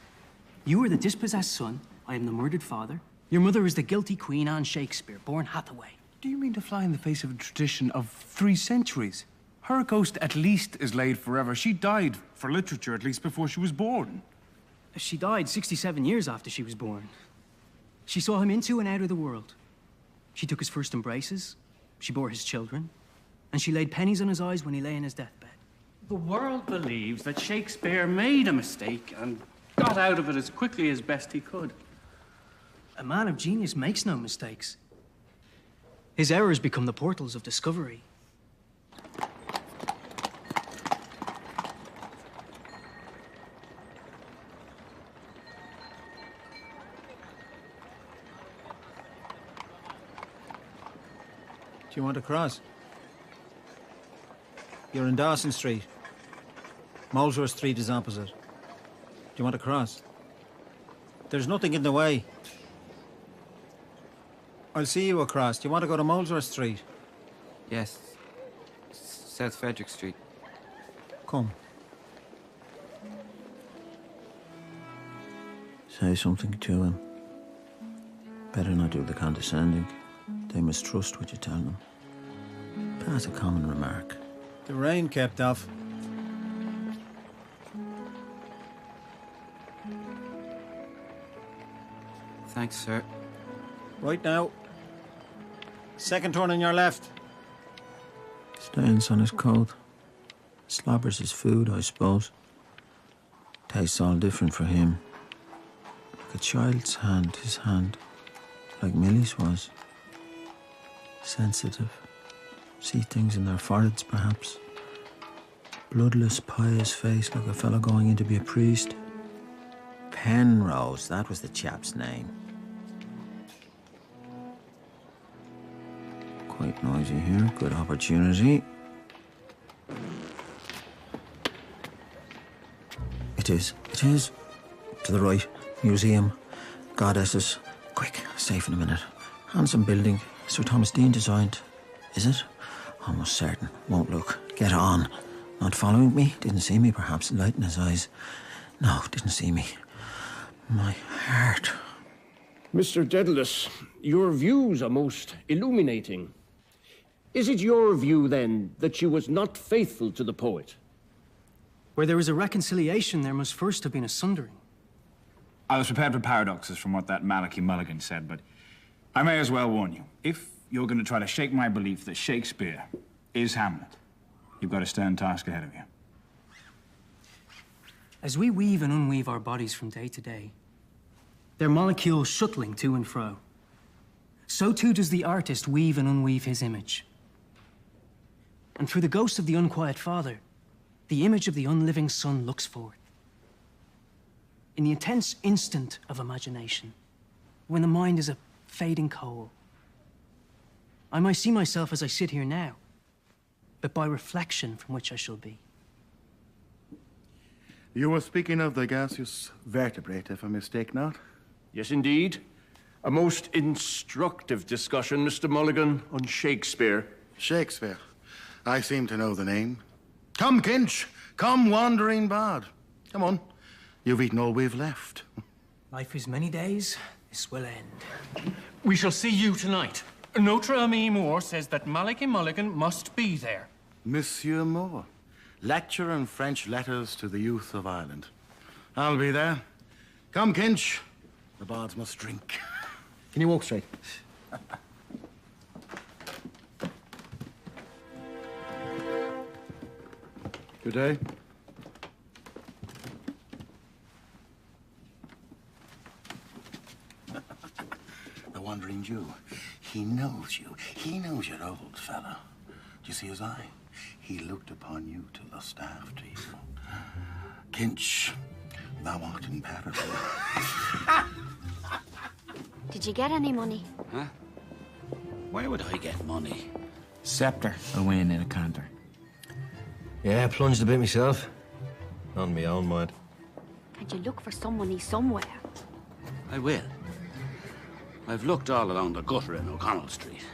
You are the dispossessed son, I am the murdered father. Your mother is the guilty Queen Anne Shakespeare, born Hathaway. Do you mean to fly in the face of a tradition of 3 centuries? Her ghost at least is laid forever. She died for literature at least before she was born. She died 67 years after she was born. She saw him into and out of the world. She took his first embraces, she bore his children, and she laid pennies on his eyes when he lay in his deathbed. The world believes that Shakespeare made a mistake and got out of it as quickly as best he could. A man of genius makes no mistakes. His errors become the portals of discovery. Do you want to cross? You're in Dawson Street. Molesworth Street is opposite. Do you want to cross? There's nothing in the way. I'll see you across. Do you want to go to Molesworth Street? Yes. South Frederick Street. Come. Say something to him. Better not do the condescending. They mistrust what you tell them. Pass a common remark. The rain kept off. Thanks, sir. Right now. Second turn on your left. Stains on his coat. Slobbers his food, I suppose. Tastes all different for him. Like a child's hand, his hand. Like Millie's was. Sensitive. See things in their foreheads, perhaps. Bloodless, pious face, like a fellow going in to be a priest. Penrose, that was the chap's name. Quite noisy here. Good opportunity. It is. It is. To the right. Museum. Goddesses. Quick. Safe in a minute. Handsome building. Sir Thomas Dean designed. Is it? Almost certain. Won't look. Get on. Not following me? Didn't see me, perhaps. Light in his eyes. No, didn't see me. My heart. Mr. Dedalus, your views are most illuminating. Is it your view, then, that she was not faithful to the poet? Where there is a reconciliation, there must first have been a sundering. I was prepared for paradoxes from what that Malachi Mulligan said, but I may as well warn you. If you're going to try to shake my belief that Shakespeare is Hamlet, you've got a stern task ahead of you. As we weave and unweave our bodies from day to day, their molecules shuttling to and fro, so too does the artist weave and unweave his image. And through the ghost of the unquiet father, the image of the unliving son looks forth. In the intense instant of imagination, when the mind is a fading coal, I might see myself as I sit here now, but by reflection from which I shall be. You were speaking of the gaseous vertebrate, if I mistake not? Yes, indeed. A most instructive discussion, Mr. Mulligan, on Shakespeare. Shakespeare. I seem to know the name. Come, Kinch. Come, wandering bard. Come on. You've eaten all we've left. Life is many days. This will end. We shall see you tonight. Notre Ami Moore says that Malachi Mulligan must be there. Monsieur Moore, lecturer in French letters to the youth of Ireland. I'll be there. Come, Kinch. The bards must drink. Can you walk straight? Good day. The Wandering Jew. He knows you. He knows you're old, fella. Do you see his eye? He looked upon you to lust after you. Kinch, thou art in paradise. Did you get any money? Huh? Where would I get money? Scepter will win in a canter. Yeah, I plunged a bit myself. On my own mind. Can't you look for some money somewhere? I will. I've looked all along the gutter in O'Connell Street.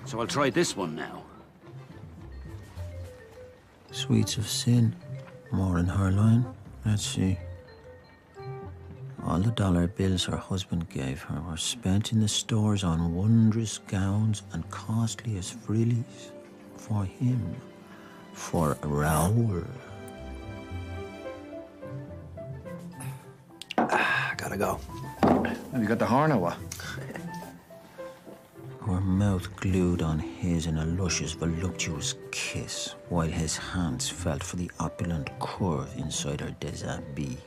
So I'll try this one now. Sweets of sin, more in her line. Let's see. All the dollar bills her husband gave her were spent in the stores on wondrous gowns and costliest frillies for him, for Raoul. Gotta go. Have you got the horn or what? Her mouth glued on his in a luscious, voluptuous kiss, while his hands felt for the opulent curve inside her déshabillé.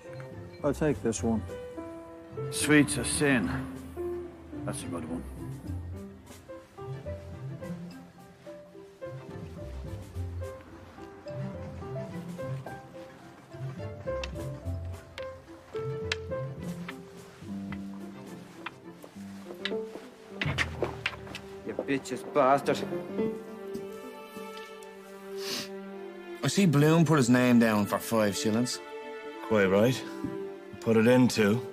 I'll take this one. Sweets of sin. That's a good one. You bitches bastard. I see Bloom put his name down for 5 shillings. Quite right. Put it in too.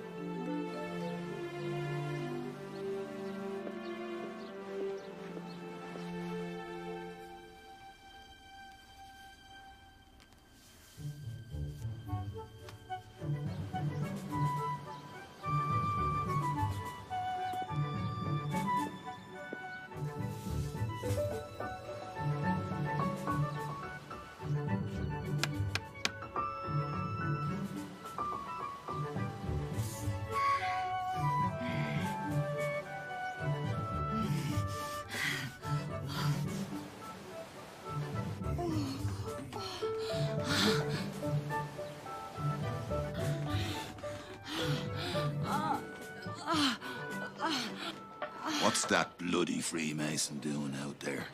What's that bloody Freemason doing out there?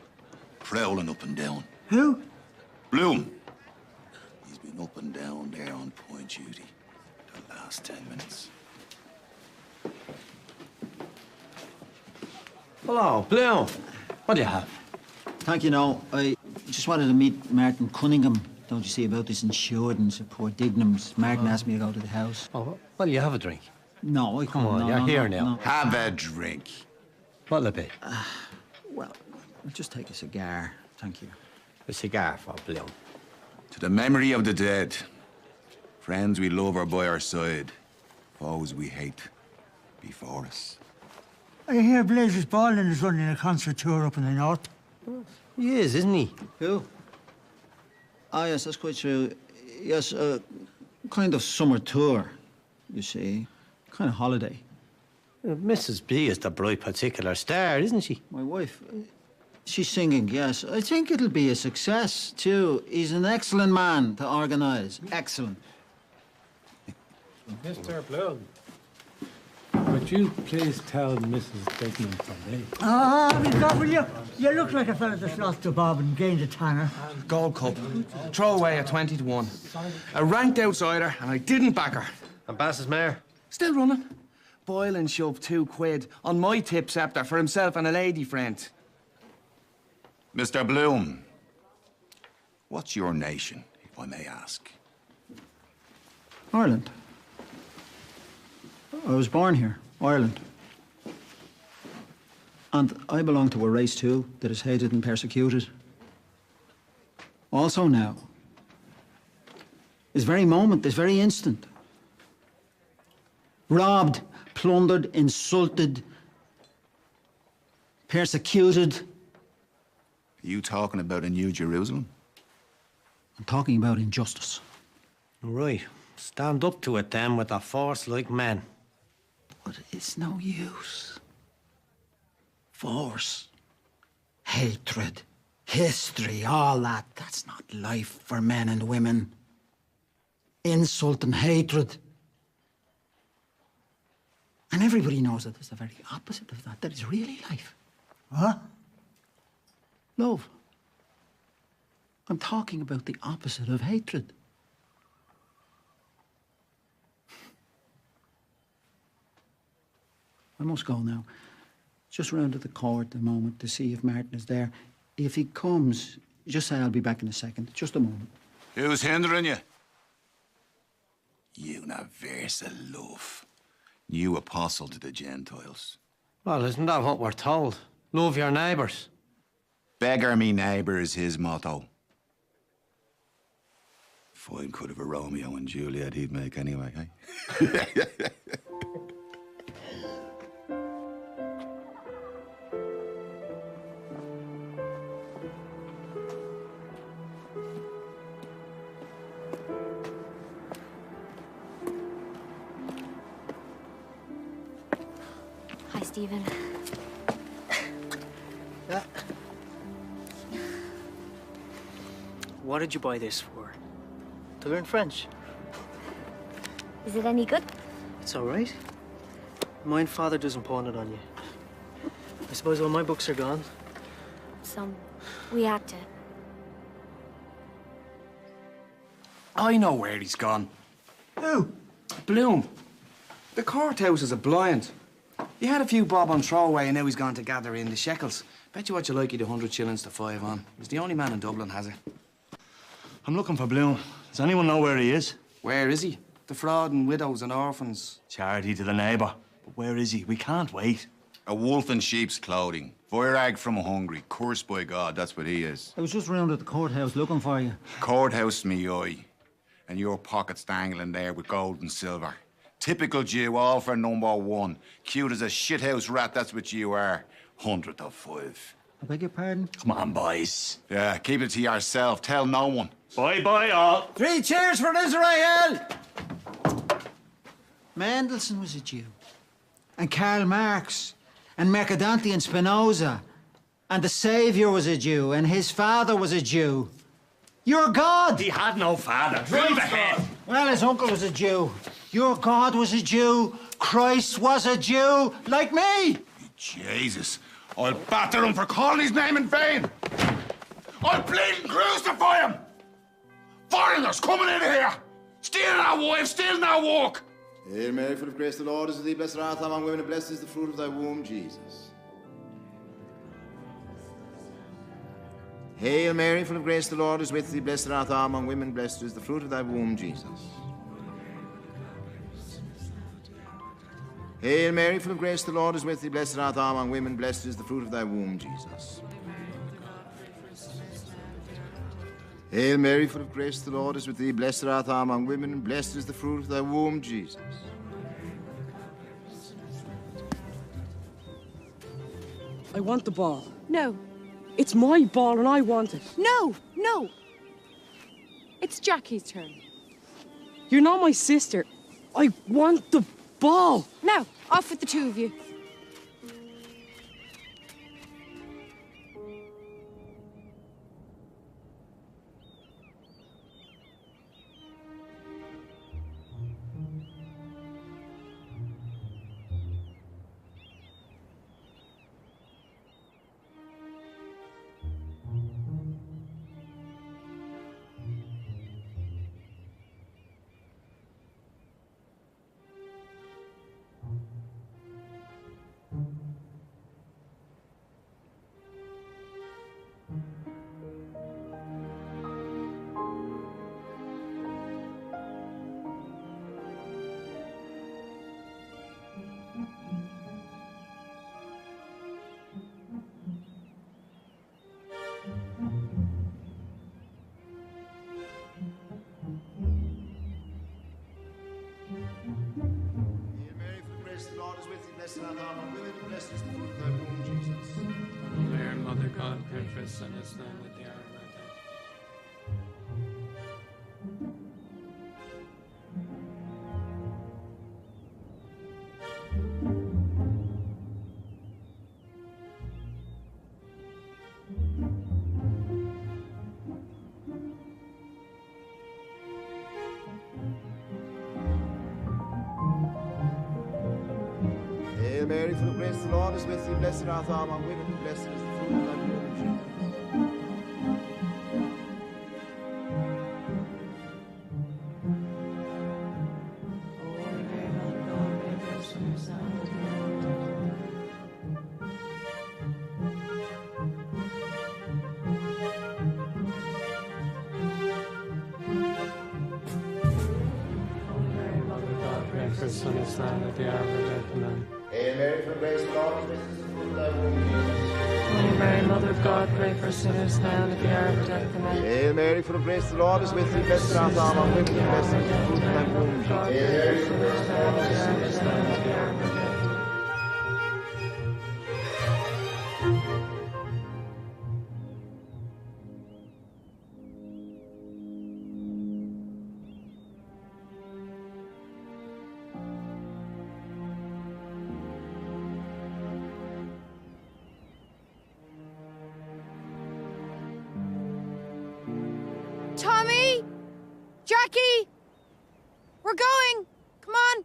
Prowling up and down. Who? Bloom. He's been up and down there on point duty the last 10 minutes. Hello, Bloom. What do you have? Thank you, no. I just wanted to meet Martin Cunningham. Don't you see about this insurance of poor Dignam's? Martin asked me to go to the house. Oh, well, you have a drink. No, I can't. Come on, no, you're no, here no, now. no. Have a drink. What'll it be? Well, I'll just take a cigar. Thank you. A cigar for Bloom. To the memory of the dead. Friends we love are by our side. Foes we hate before us. I hear Blazes Baldwin is running a concert tour up in the north. He is, isn't he? Who? Ah, yes, that's quite true. Yes, kind of summer tour, you see. Kind of holiday. Mrs. B is the bright particular star, isn't she? My wife, she's singing, yes. I think it'll be a success, too. He's an excellent man to organise. Excellent. Mr. Bloom, would you please tell Mrs. Dignam from me? Ah, will you? You look like a fella that's lost a bob and gained a tanner. Gold Cup. Throw away a 20 to 1. A ranked outsider, and I didn't back her. And Bass's mare? Still running. Boylan shoved £2 on my tip scepter for himself and a lady friend. Mr. Bloom, what's your nation, if I may ask? Ireland. I was born here, Ireland. And I belong to a race, too, that is hated and persecuted. Also now, this very moment, this very instant, robbed, plundered, insulted, persecuted. Are you talking about a New Jerusalem? I'm talking about injustice. Right. Stand up to it then with a force like men. But it's no use. Force, hatred, history, all that, that's not life for men and women. Insult and hatred. And everybody knows that it's the very opposite of that. That is really life. What? Love. I'm talking about the opposite of hatred. I must go now. Just round to the court a moment to see if Martin is there. If he comes, just say I'll be back in a second. Just a moment. Who's hindering you? Universal love. New apostle to the Gentiles. Well, isn't that what we're told? Love your neighbours. Beggar me neighbour is his motto. Fine could have a Romeo and Juliet he'd make anyway, eh? Hi, Stephen. What did you buy this for? To learn French? Is it any good? It's all right. Mine father doesn't pawn it on you. I suppose all my books are gone. Some. We had to. I know where he's gone. Who? Bloom. The courthouse is a blind. He had a few bob on throwaway and now he's gone to gather in the shekels. Bet you what you like he'd 100 shillings to 5 on. He's the only man in Dublin has it. I'm looking for Bloom. Does anyone know where he is? Where is he? Defrauding widows and orphans. Charity to the neighbour. But where is he? We can't wait. A wolf in sheep's clothing. Voirag from Hungary. Cursed by God, that's what he is. I was just round at the courthouse looking for you. Courthouse me eye. And your pockets dangling there with gold and silver. Typical Jew, all for #1. Cute as a shithouse rat, that's what you are. 100 to 5. I beg your pardon? Come on, boys. Yeah, keep it to yourself. Tell no one. Bye-bye, all. 3 cheers for Israel! Mendelssohn was a Jew. And Karl Marx. And Mercadante and Spinoza. And the Saviour was a Jew. And his father was a Jew. Your God! He had no father. Drive ahead. Well, his uncle was a Jew. Your God was a Jew. Christ was a Jew, like me. Jesus. I'll batter him for calling his name in vain. I'll bleed and crucify him. Foreigners coming in here. Stealing our wives, stealing our work. Hail Mary, full of grace, the Lord is with thee. Blessed art thou among women, and blessed is the fruit of thy womb, Jesus. Hail Mary, full of grace, the Lord is with thee. Blessed art thou among women, blessed is the fruit of thy womb, Jesus. Hail Mary, full of grace, the Lord is with thee. Blessed art thou among women, blessed is the fruit of thy womb, Jesus. Hail Mary, full of grace, the Lord is with thee. Blessed art thou among women, and blessed is the fruit of thy womb, Jesus. I want the ball. No. It's my ball and I want it. No, no. It's Jackie's turn. You're not my sister. I want the ball. Now, off with the two of you. Blessed art thou among women, blessed is the fruit of thy womb, Jesus. Mary, Mother God, pray for us sinners now and at the hour of our death. Hail Hail Mary, full of grace, the Lord is with thee. Blessed art thou among women, and blessed is the fruit of thy womb, Jesus. For sinners now and at the hour of our death. Amen. Hail Mary, full of grace, the Lord is with thee. The fruit of thy womb, Jesus. Holy Mary, Mother of God, pray for sinners now and at the hour of our death. Amen. Hail Mary, full of grace, the Lord is with thee. Blessed art thou among women, and blessed is the fruit of thy womb, Jesus. Hail Mary, full of grace, the Lord is with thee. Blessed art thou among women, and blessed is the fruit of thy womb, Jesus. Tommy! Jackie! We're going! Come on!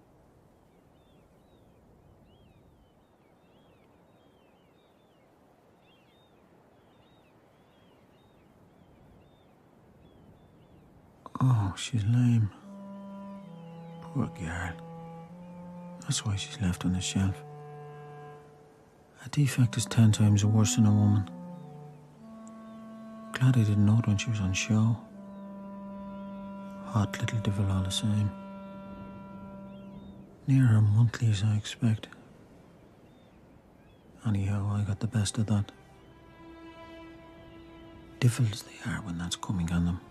Oh, she's lame. Poor girl. That's why she's left on the shelf. A defect is 10 times worse than a woman. Glad I didn't know it when she was on show. Hot little devil all the same. Near her monthly as I expect. Anyhow, I got the best of that. Devils they are when that's coming on them.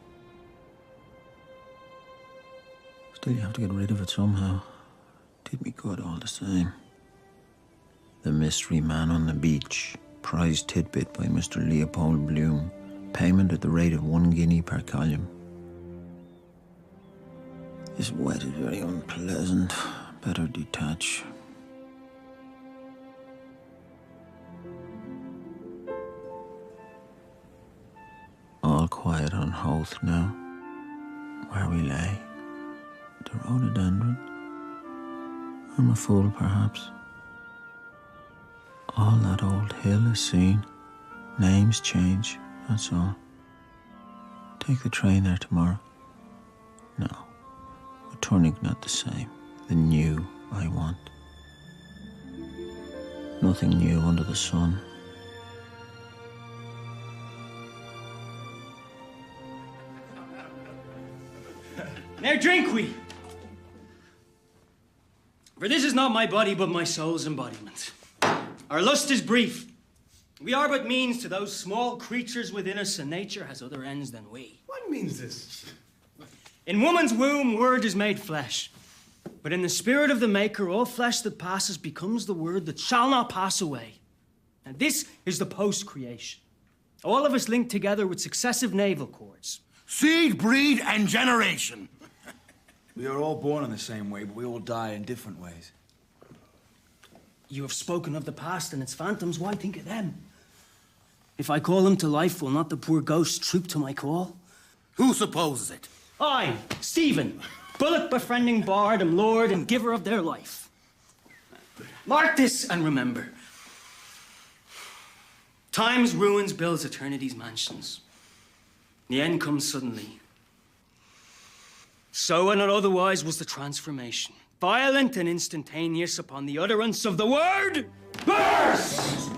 Still, you have to get rid of it somehow. Did me good all the same. The Mystery Man on the Beach. Prize tidbit by Mr. Leopold Bloom. Payment at the rate of 1 guinea per column. This wet is very unpleasant. Better detach. All quiet on Hoth now. Where we lay. The rhododendron. I'm a fool, perhaps. All that old hill is seen. Names change, that's all. Take the train there tomorrow. No. Returning not the same. The new I want. Nothing new under the sun. Now drink we! For this is not my body, but my soul's embodiment. Our lust is brief. We are but means to those small creatures within us, and nature has other ends than we. What means this? In woman's womb, word is made flesh. But in the spirit of the Maker, all flesh that passes becomes the word that shall not pass away. And this is the post-creation. All of us linked together with successive navel cords. Seed, breed, and generation. We are all born in the same way, but we all die in different ways. You have spoken of the past and its phantoms. Why think of them? If I call them to life, will not the poor ghosts troop to my call? Who supposes it? I, Stephen, bullet befriending bard and lord and giver of their life. Mark this and remember. Time's ruins builds eternity's mansions. The end comes suddenly. So and not otherwise was the transformation. Violent and instantaneous upon the utterance of the word, burst!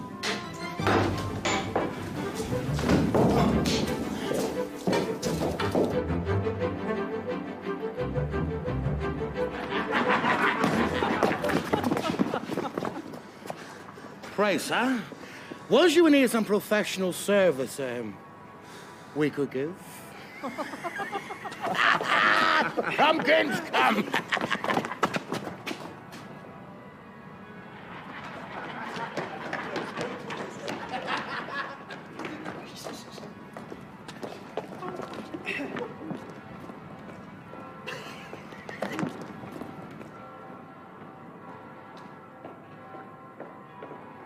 Pray, sir, was you in here some professional service we could give? Pumpkins, come!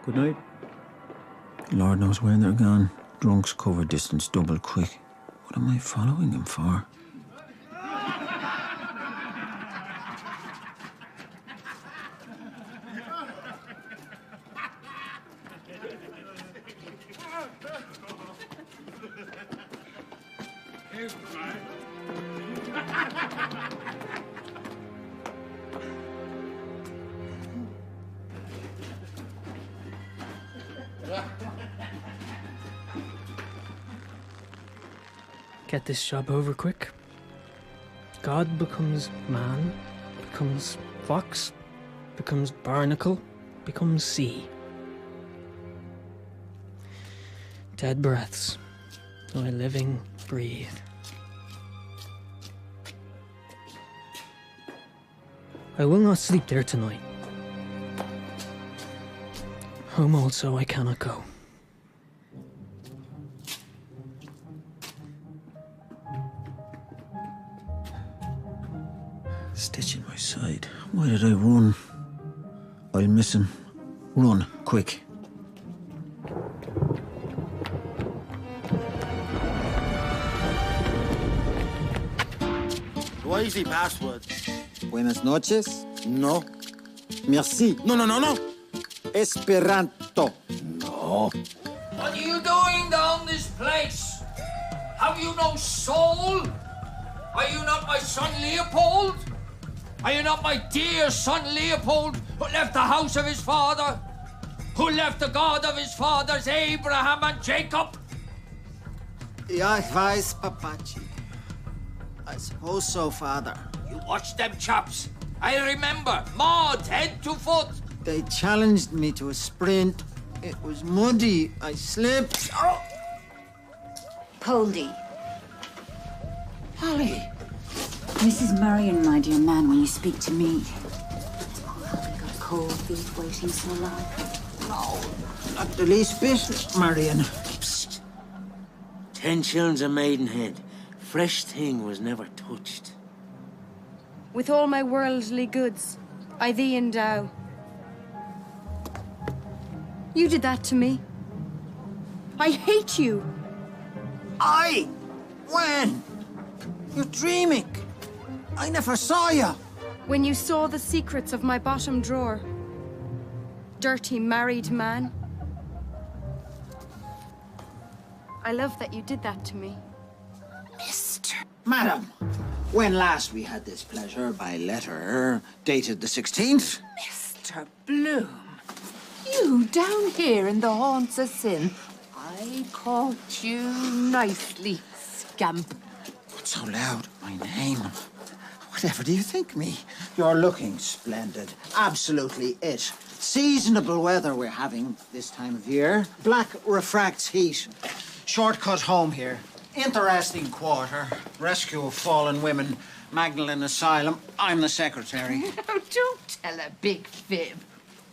Good night. Lord knows where they're gone. Drunks cover distance double quick. What am I following him for? Get this job over quick. God becomes man, becomes fox, becomes barnacle, becomes sea. Dead breaths, I living breathe. I will not sleep there tonight. Home also I cannot go. Stitch in my side. Why did I run? I'll miss him. Run, quick. What is the password? Buenas noches. No. Merci. No, no, no, no. Esperanto. No. What are you doing down this place? Have you no soul? Are you not my son Leopold? Are you not my dear son Leopold, who left the house of his father? Who left the God of his fathers, Abraham and Jacob? Ja, ich weiß, Papachi. I suppose so, Father. You watched them chaps. I remember, Maud, head to foot. They challenged me to a sprint. It was muddy. I slipped. Oh. Poldy. Holly. Mrs. Marion, my dear man, when you speak to me. Have you got cold feet waiting so long? No, not the least bit, Marion. Psst. 10 shillings a maidenhead. Fresh thing was never touched. With all my worldly goods, I thee endow. You did that to me. I hate you. I? When? You're dreaming. I never saw you. When you saw the secrets of my bottom drawer. Dirty married man. I love that you did that to me. Madam, when last we had this pleasure by letter, dated the 16th. Mr. Bloom, you down here in the haunts of sin. I caught you nicely, scamp. What's so loud? My name. Whatever do you think me? You're looking splendid. Absolutely it. Seasonable weather we're having this time of year. Black refracts heat. Shortcut home here. Interesting quarter. Rescue of fallen women. Magdalen Asylum. I'm the secretary. Now, don't tell a big fib.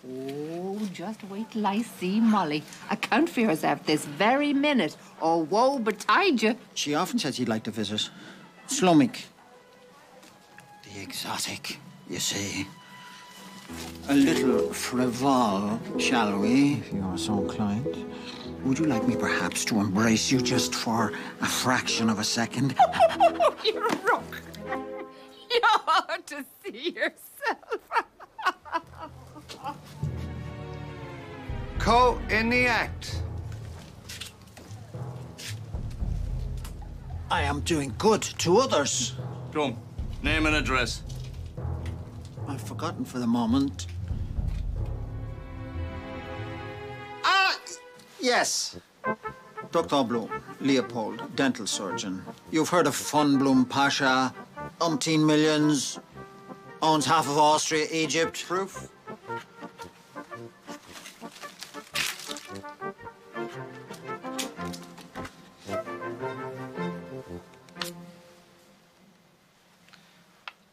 Oh, just wait till I see Molly. Account for yourself this very minute, or woe betide you. She often said she'd like to visit. Slumming. The exotic, you see. A little frivole, shall we, if you are so inclined? Would you like me, perhaps, to embrace you just for a fraction of a second? You rook. You ought to see yourself. Co in the act. I am doing good to others. Come, name and address. I've forgotten for the moment. Yes. Dr. Bloom, Leopold, dental surgeon. You've heard of Von Bloom Pasha, umpteen millions, owns half of Austria, Egypt. Proof?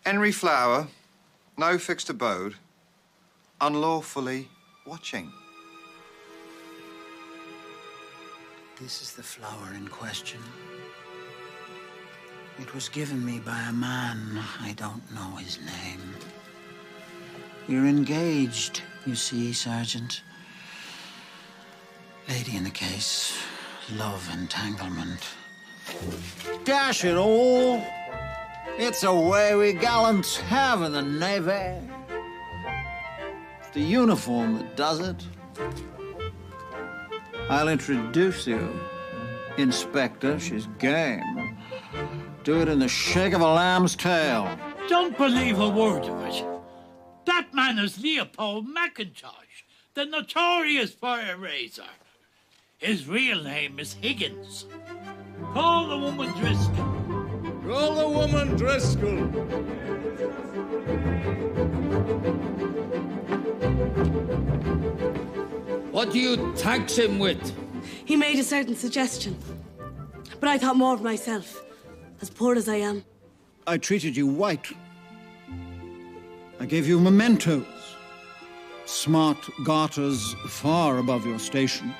Henry Flower, no fixed abode, unlawfully watching. This is the flower in question. It was given me by a man. I don't know his name. You're engaged, you see, Sergeant. Lady in the case. Love entanglement. Dash it all! It's a way we gallants have in the Navy. It's the uniform that does it. I'll introduce you. Inspector, she's game. Do it in the shake of a lamb's tail. Don't believe a word of it. That man is Leopold McIntosh, the notorious fire raiser. His real name is Higgins. Call the woman Driscoll. Call the woman Driscoll. What do you tax him with? He made a certain suggestion. But I thought more of myself, as poor as I am. I treated you white. I gave you mementos. Smart garters far above your station.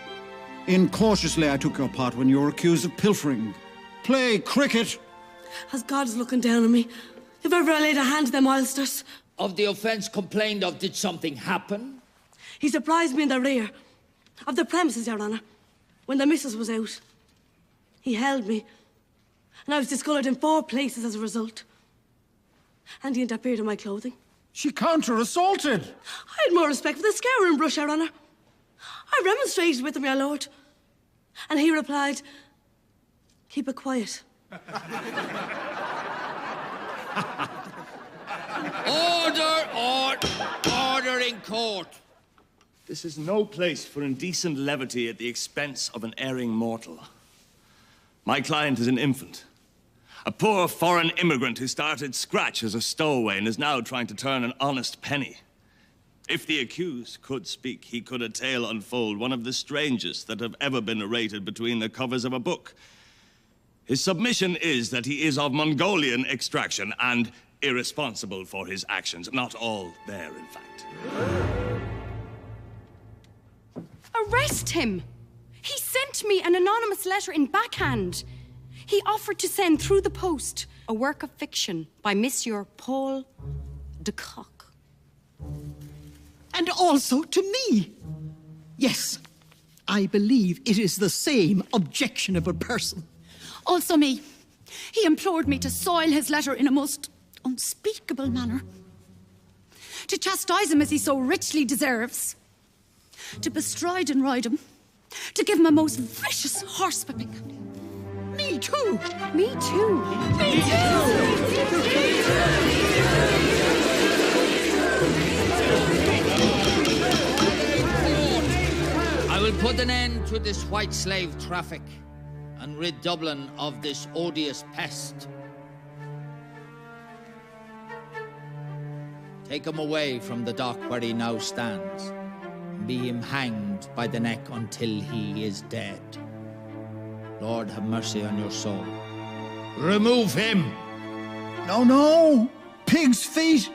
Incautiously, I took your part when you were accused of pilfering. Play cricket. As God is looking down on me, if ever I laid a hand to them oilsters. Of the offence complained of, did something happen? He surprised me in the rear of the premises, Your Honour, when the missus was out. He held me, and I was discoloured in 4 places as a result. And he interfered in my clothing. She counter-assaulted. I had more respect for the scouring brush, Your Honour. I remonstrated with him, Your Lord. And he replied, keep it quiet. Order in court. This is no place for indecent levity at the expense of an erring mortal. My client is an infant. A poor foreign immigrant who started scratch as a stowaway and is now trying to turn an honest penny. If the accused could speak, he could a tale unfold, one of the strangest that have ever been narrated between the covers of a book. His submission is that he is of Mongolian extraction and irresponsible for his actions. Not all there, in fact. Arrest him! He sent me an anonymous letter in backhand. He offered to send through the post a work of fiction by Monsieur Paul de Kock. And also to me. Yes, I believe it is the same objectionable person. Also me. He implored me to soil his letter in a most unspeakable manner. To chastise him as he so richly deserves. To bestride and ride him. To give him a most vicious horsewhipping. Me too. Me too. Me I will put an end to this white slave traffic and rid Dublin of this odious pest. Take him away from the dock where he now stands, and be him hanged by the neck until he is dead. Lord, have mercy on your soul. Remove him! No, no! Pig's feet!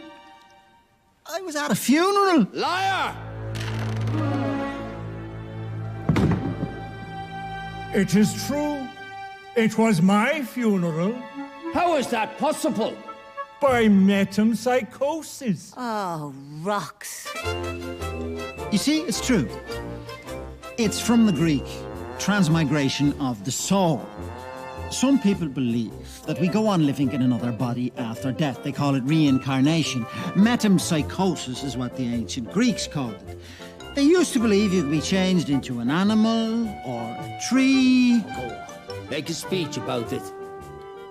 I was at a funeral! Liar! It is true. It was my funeral. How is that possible? By metempsychosis. Oh, rocks. You see, it's true. It's from the Greek, transmigration of the soul. Some people believe that we go on living in another body after death. They call it reincarnation. Metempsychosis is what the ancient Greeks called it. They used to believe you could be changed into an animal or a tree. Go on, make a speech about it.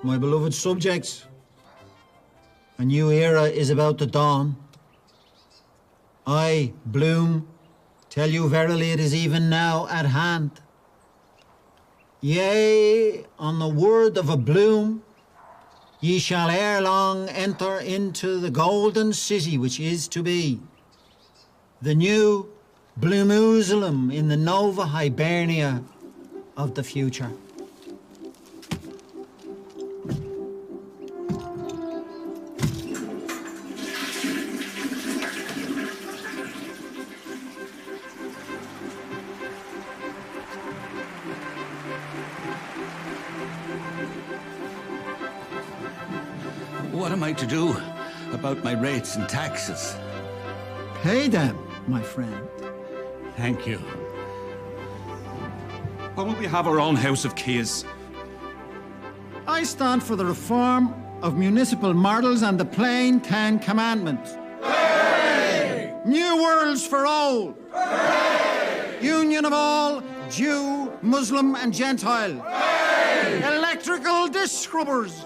My beloved subjects, a new era is about to dawn. I, Bloom, tell you verily it is even now at hand. Yea, on the word of a Bloom, ye shall ere long enter into the golden city which is to be. The new Bloomusalem in the Nova Hibernia of the future. What am I to do about my rates and taxes? Pay them, my friend. Thank you. Why won't we have our own house of keys? I stand for the reform of municipal models and the plain 10 commandments. Hooray! New worlds for all. Hooray! Union of all, Jew, Muslim and Gentile. Hooray! Electrical dish scrubbers.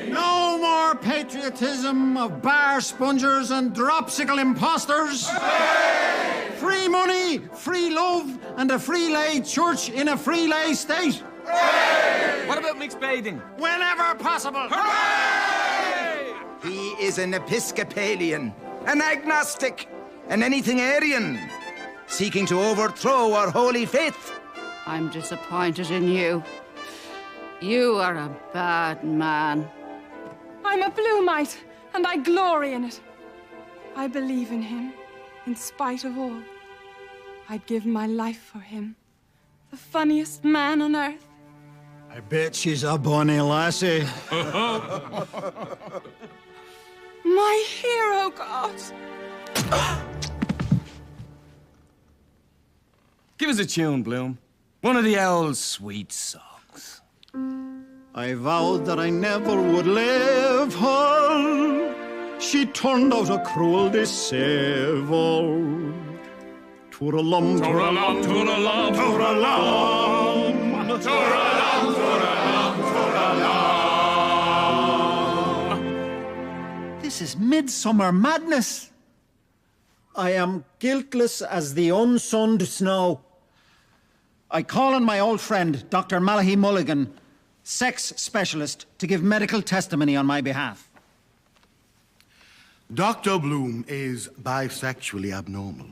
No more patriotism of bar spongers and dropsicle imposters. Free money, free love, and a free lay church in a free lay state. What about mixed bathing? Whenever possible. He is an Episcopalian, an agnostic, an anything Aryan, seeking to overthrow our holy faith. I'm disappointed in you. You are a bad man. I'm a Bloomite, and I glory in it. I believe in him, in spite of all. I'd give my life for him. The funniest man on earth. I bet she's a bonny lassie. My hero, God. Give us a tune, Bloom. One of the old sweet songs. I vowed that I never would leave her. She turned out a cruel deceiver. Toor-a-lum, toor-a-lum, toor-a-lum, toor-a-lum, toor-a-lum, toor-a-lum, toor-a-lum. This is midsummer madness. I am guiltless as the unsunned snow. I call on my old friend, Dr. Malachi Mulligan, sex specialist, to give medical testimony on my behalf. Dr. Bloom is bisexually abnormal.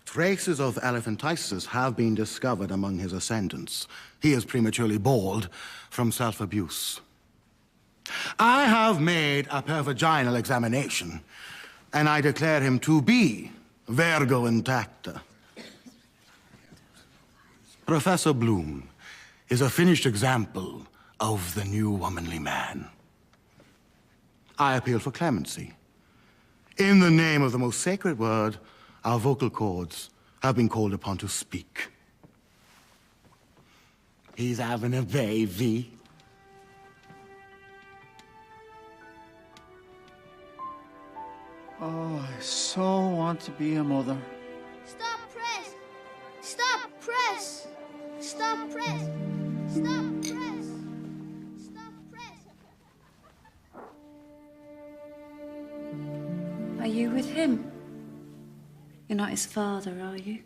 Traces of elephantiasis have been discovered among his ascendants. He is prematurely bald from self-abuse. I have made a pervaginal examination, and I declare him to be Virgo intacta. Professor Bloom is a finished example of the new womanly man. I appeal for clemency. In the name of the most sacred word, our vocal cords have been called upon to speak. He's having a baby. Oh, I so want to be a mother. Stop press! Stop press! Stop press! Stop press! Stop press! Are you with him? You're not his father, are you?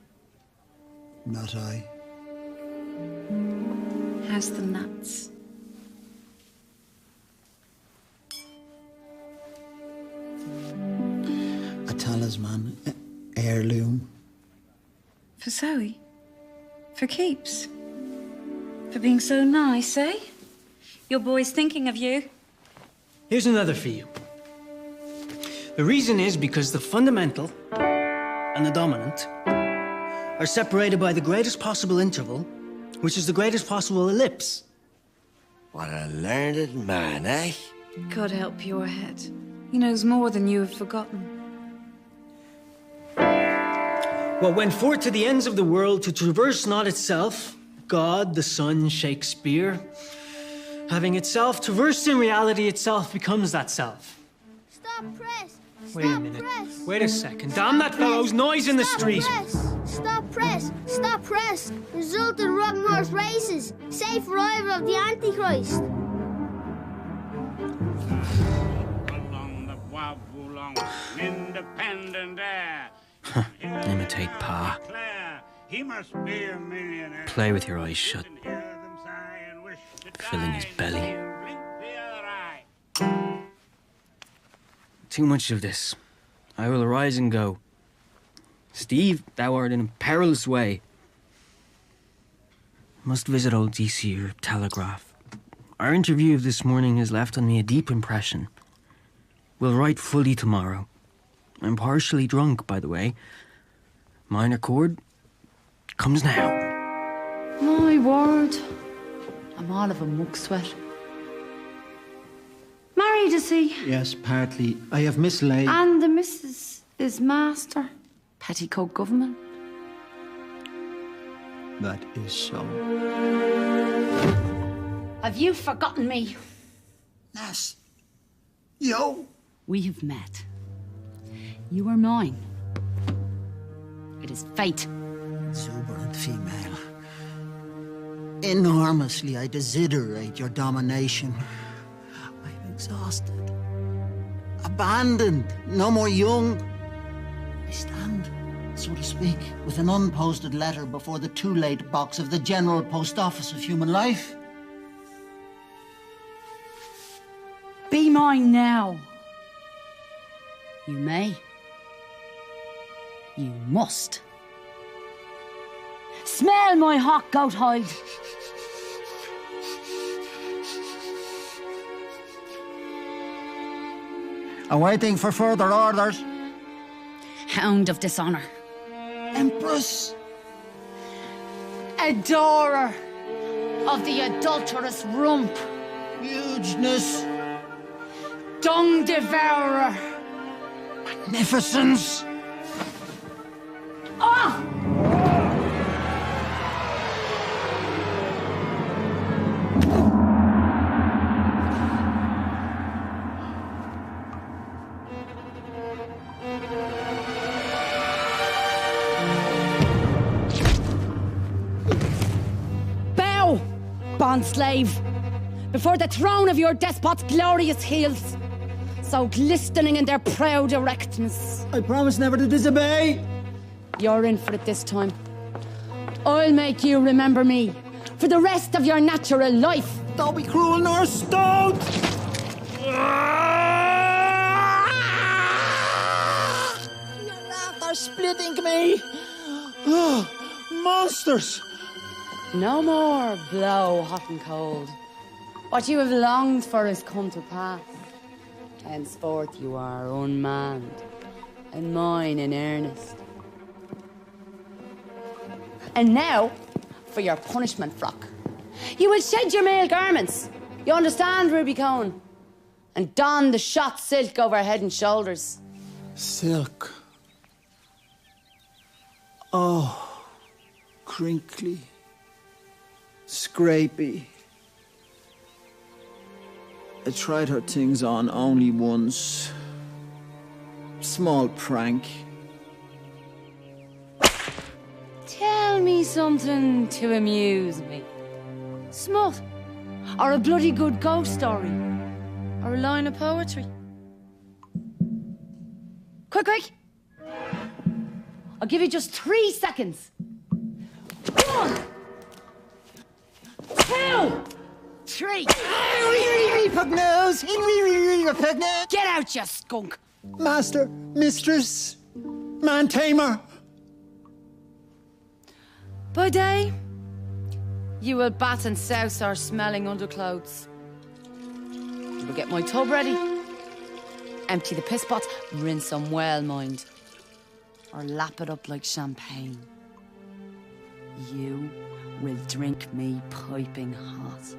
Not I. How's the nuts? A talisman, heirloom. For Zoe? For keeps? For being so nice, eh? Your boy's thinking of you. Here's another for you. The reason is because the fundamental and the dominant are separated by the greatest possible interval, which is the greatest possible ellipse. What a learned man, eh? God help your head. He knows more than you have forgotten. What went forth to the ends of the world to traverse not itself, God, the Son, Shakespeare, having itself traversed in reality itself becomes that self. Stop press! Wait a minute. Wait a second. Damn that fellow's noise in the street. Stop press! Stop press! Result in rocking horse races. Safe arrival of the Antichrist. Independent air. Imitate Pa. He must be a millionaire. Play with your eyes shut. Filling his belly. Too much of this. I will arise and go. Steve, thou art in a perilous way. Must visit old DC or telegraph. Our interview of this morning has left on me a deep impression. We'll write fully tomorrow. I'm partially drunk, by the way. Minor chord comes now. My word. I'm all of a muck sweat. Married, is he? Yes, partly. I have mislaid. And the missus is master. Petticoat government. That is so. Have you forgotten me? Yes. Yo. We have met. You are mine. It is fate. Exuberant female. enormously I desiderate your domination. I'm exhausted, abandoned, no more young. I stand, so to speak, with an unposted letter before the too late box of the General Post Office of human life. Be mine now. You may. You must. Smell my hot goat hide. Awaiting for further orders. Hound of dishonour. Empress. Adorer of the adulterous rump. Hugeness. Dung devourer. Magnificence. Ah! Bow, bond slave, before the throne of your despot's glorious heels, so glistening in their proud erectness. I promise never to disobey. You're in for it this time. I'll make you remember me for the rest of your natural life. Don't be cruel nor stout. Your laugh are splitting me. Oh, monsters. No more blow hot and cold. What you have longed for has come to pass. Henceforth you are unmanned, and mine in earnest. And now, for your punishment frock. You will shed your male garments, you understand, Ruby Cohen, and don the shot silk over head and shoulders. Silk. Oh, crinkly, scrapey. I tried her things on only once. Small prank. Tell me something to amuse me. Smut, or a bloody good ghost story, or a line of poetry. Quick, quick! I'll give you just 3 seconds. 1, 2, 3. Repugnose! Repugnose! Get out, you skunk! Master, mistress, man tamer. By day, you will bat and souse our smelling underclothes. You will get my tub ready, empty the piss pot, rinse them well, mind, or lap it up like champagne. You will drink me piping hot.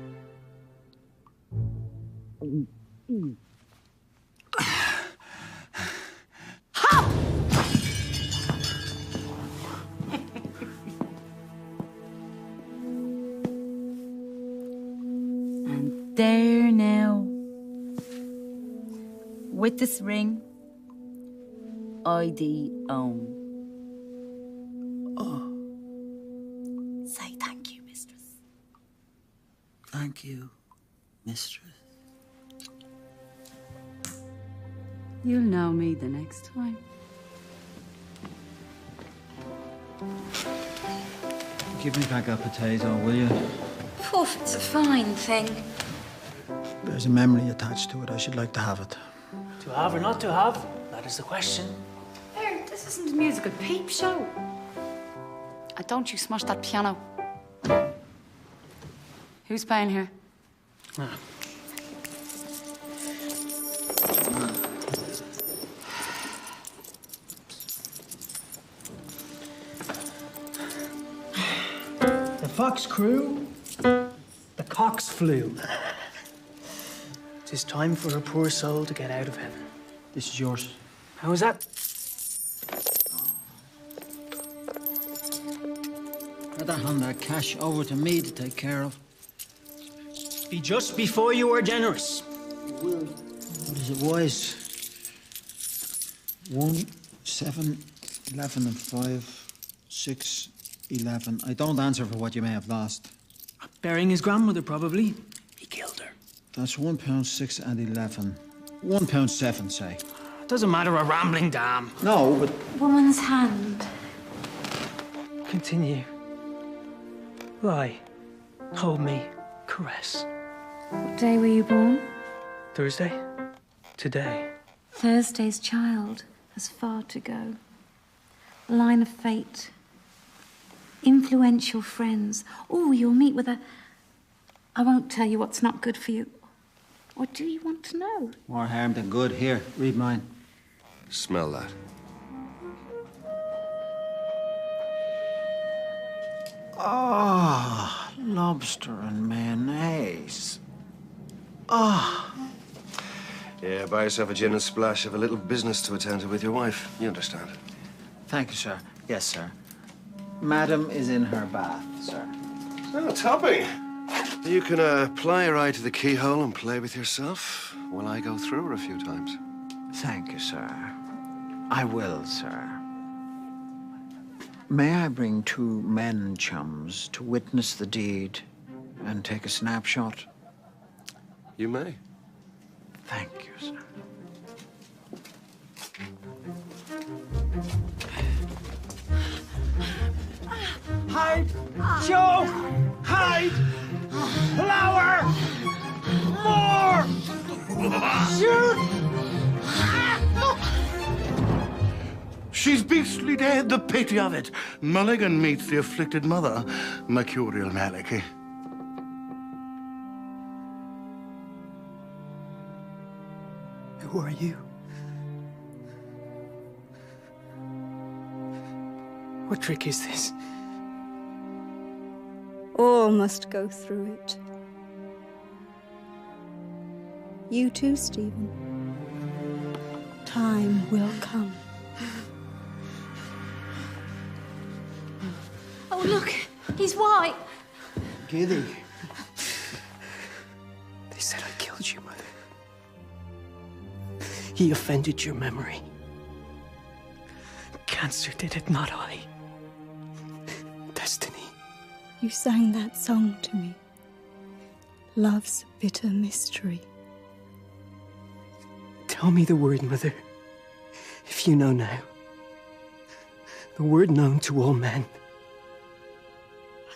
Hop! And there now, with this ring, I thee own. Oh, Say thank you, mistress. thank you, mistress. You'll know me the next time. Give me back that potato, will you? Poof, it's a fine thing. There's a memory attached to it. I should like to have it. To have or not to have? That is the question. Here, this isn't a musical peep show. And don't you smash that piano. Who's playing here? Ah. The fox crew, the cocks flew. 'Tis time for a poor soul to get out of heaven. This is yours. How is that? Better hand that cash over to me to take care of. Be just before you are generous. What is it wise? 1, 7, 11 and 5, 6, 11. I don't answer for what you may have lost. Burying his grandmother, probably. He killed her. That's £1.6 and 11. £1.7, say. Doesn't matter, a rambling dam. No, but... Woman's hand. Continue. Lie. Hold me. Caress. What day were you born? Thursday? Today. Thursday's child has far to go. Line of fate. Influential friends. Oh, you'll meet with a... I won't tell you what's not good for you. Or do you want to know? More harm than good. Here, read mine. Smell that. Oh, lobster and mayonnaise. Oh. Yeah, buy yourself a gin and splash. Have a little business to attend to with your wife. You understand. Thank you, sir. Yes, sir. Madam is in her bath, sir. Oh, topping. You can ply your eye to the keyhole and play with yourself while I go through her a few times. Thank you, sir. I will, sir. May I bring 2 men chums to witness the deed and take a snapshot? You may. Thank you, sir. Hide! Joe! Hide! Flower! More! Shoot! She's beastly dead, the pity of it. Mulligan meets the afflicted mother, mercurial malady. Who are you? What trick is this? All must go through it. You too, Stephen. Time will come. Oh, look! He's white! Giddy. They said I killed you, Mother. He offended your memory. Cancer did it, not I. Destiny. You sang that song to me. Love's bitter mystery. Tell me the word, Mother. If you know now. The word known to all men.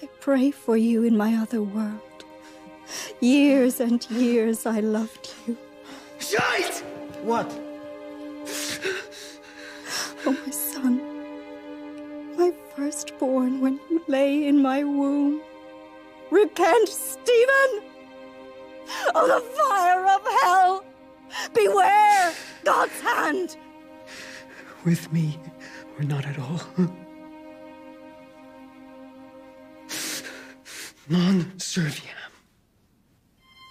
I pray for you in my other world. Years and years I loved you. Shite! What? Oh, my son. My firstborn when you lay in my womb. Repent, Stephen! Oh, the fire of hell! Beware God's hand! With me, or not at all. Non serviam.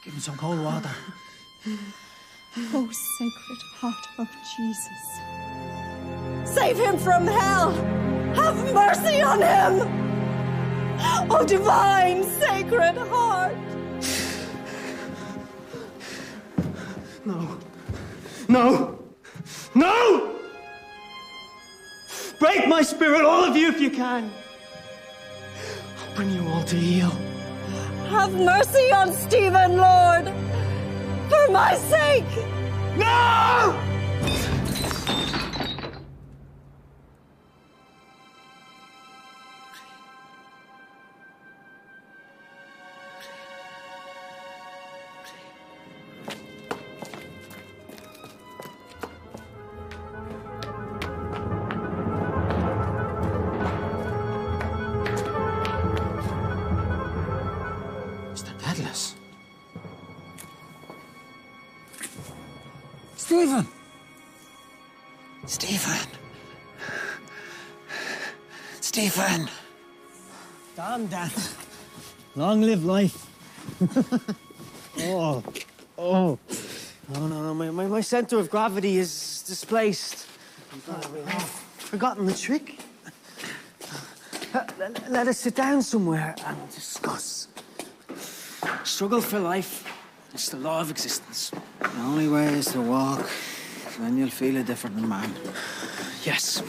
Give him some cold water. Oh, Sacred Heart of Jesus. Save him from hell! Have mercy on him! Oh, divine Sacred Heart! No. No! No! Break my spirit, all of you, if you can. I'll bring you all to heel. Have mercy on Stephen, Lord! For my sake! No! Stephen! Stephen! Stephen! Damn that. Long live life. Oh. No. My center of gravity is displaced. I've forgotten the trick. Let us sit down somewhere and discuss. Struggle for life. It's the law of existence. The only way is to walk. Then you'll feel a different man. Yes.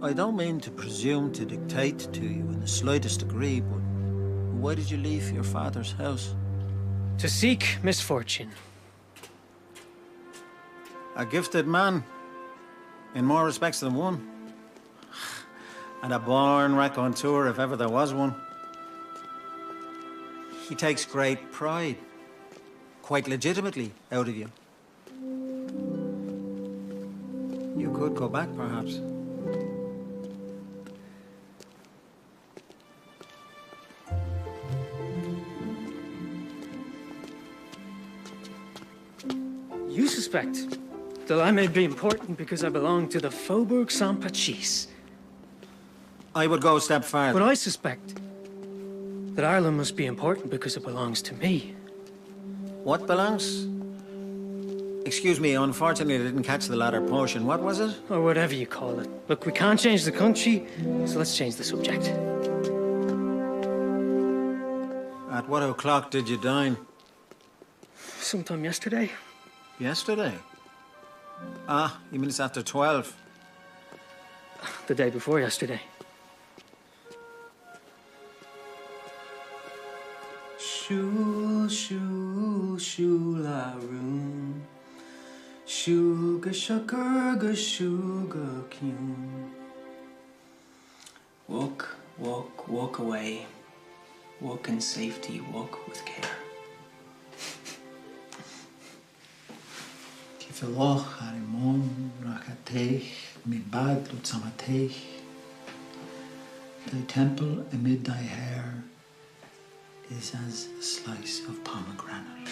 I don't mean to presume to dictate to you in the slightest degree, but why did you leave your father's house? To seek misfortune. A gifted man, in more respects than one. And a born raconteur, if ever there was one. He takes great pride, quite legitimately, out of you. You could go back, perhaps. You suspect that I may be important because I belong to the Faubourg Saint-Patrice. I would go a step farther. But I suspect that Ireland must be important because it belongs to me. What belongs? Excuse me, unfortunately I didn't catch the latter portion. What was it? Or whatever you call it. Look, we can't change the country, so let's change the subject. At what o'clock did you dine? Sometime yesterday. Yesterday? Ah, you mean it's after 12? The day before yesterday. Shul, shul, shularoon. Shuga shugarga shuga kyun. Walk, walk, walk away. Walk in safety, walk with care. Kifilach harimon rachatech mi bad lutzamatech. Thy temple amid thy hair is as a slice of pomegranate.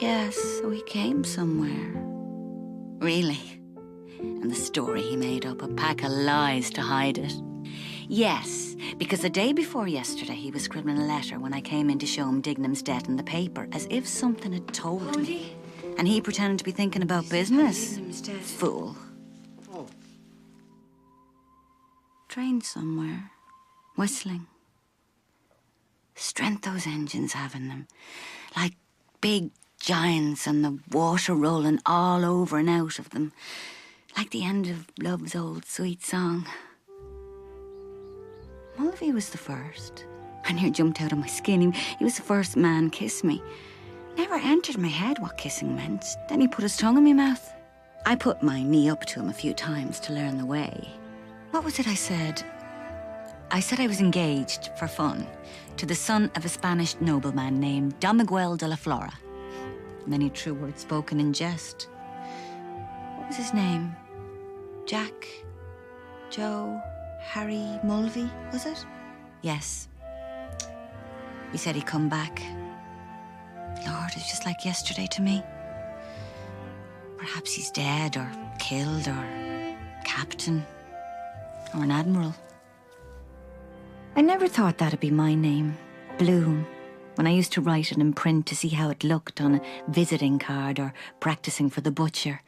Yes, we came somewhere. Really. And the story he made up, a pack of lies to hide it. Yes, because the day before yesterday, he was scribbling a letter when I came in to show him Dignam's debt in the paper, as if something had told me. And he pretended to be thinking about business. Fool. Oh. Train somewhere. Whistling. Strength those engines have in them. Like big giants and the water rolling all over and out of them. Like the end of love's old sweet song. Mulvey was the first. I near jumped out of my skin. He was the first man kiss me. Never entered my head what kissing meant. Then he put his tongue in my mouth. I put my knee up to him a few times to learn the way. What was it I said? I said I was engaged for fun to the son of a Spanish nobleman named Don Miguel de la Flora. Many true words spoken in jest. What was his name? Jack? Joe? Harry Mulvey, was it? Yes. He said he'd come back. Lord, it's just like yesterday to me. Perhaps he's dead or killed or captain or an admiral. I never thought that'd be my name, Bloom, when I used to write it in print to see how it looked on a visiting card or practicing for the butcher.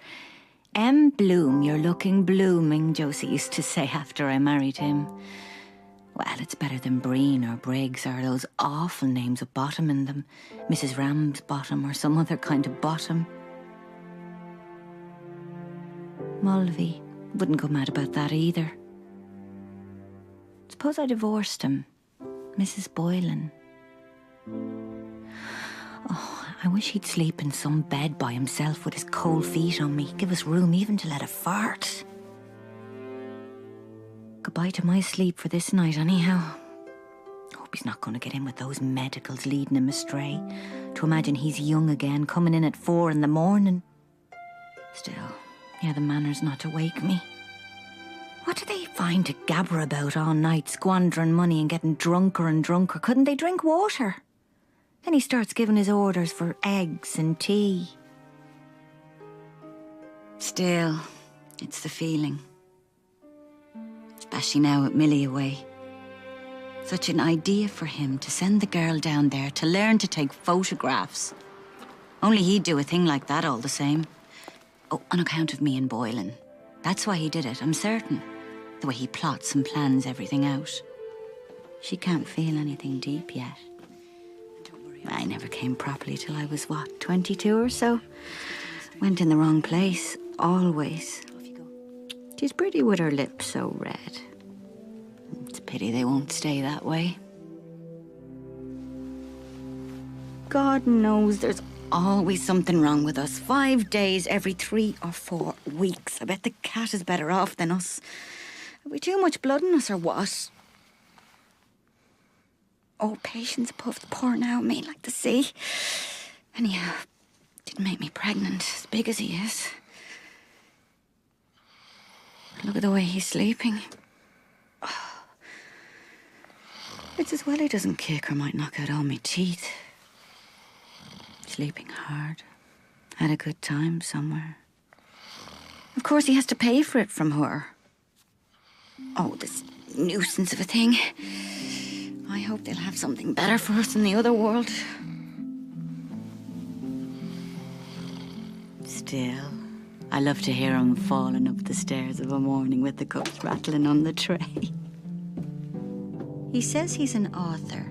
M. Bloom, you're looking blooming, Josie used to say after I married him. Well, it's better than Breen or Briggs or those awful names with bottom in them. Mrs. Ramsbottom or some other kind of bottom. Mulvey wouldn't go mad about that either. Suppose I divorced him. Mrs. Boylan. Oh, I wish he'd sleep in some bed by himself with his cold feet on me. Give us room even to let a fart. Goodbye to my sleep for this night, anyhow. Hope he's not going to get in with those medicals leading him astray. To imagine he's young again, coming in at 4 in the morning. Still, he had the manners not to wake me. What do they find to gabber about all night, squandering money and getting drunker and drunker? Couldn't they drink water? Then he starts giving his orders for eggs and tea. Still, it's the feeling. Especially now with Millie away. Such an idea for him to send the girl down there to learn to take photographs. Only he'd do a thing like that all the same. Oh, on account of me and Boylan. That's why he did it, I'm certain. The way he plots and plans everything out. She can't feel anything deep yet. I never came properly till I was, what, 22 or so? Went in the wrong place, always. She's pretty with her lips so red. It's a pity they won't stay that way. God knows there's always something wrong with us. 5 days every 3 or 4 weeks. I bet the cat is better off than us. Have we too much blood in us or what? Oh, patience above the poor now, me like the sea. Anyhow, didn't make me pregnant, as big as he is. Look at the way he's sleeping. Oh. It's as well he doesn't kick or might knock out all my teeth. Sleeping hard. Had a good time somewhere. Of course he has to pay for it from her. Oh, this nuisance of a thing. I hope they'll have something better for us in the other world. Still, I love to hear him falling up the stairs of a morning with the cups rattling on the tray. He says he's an author.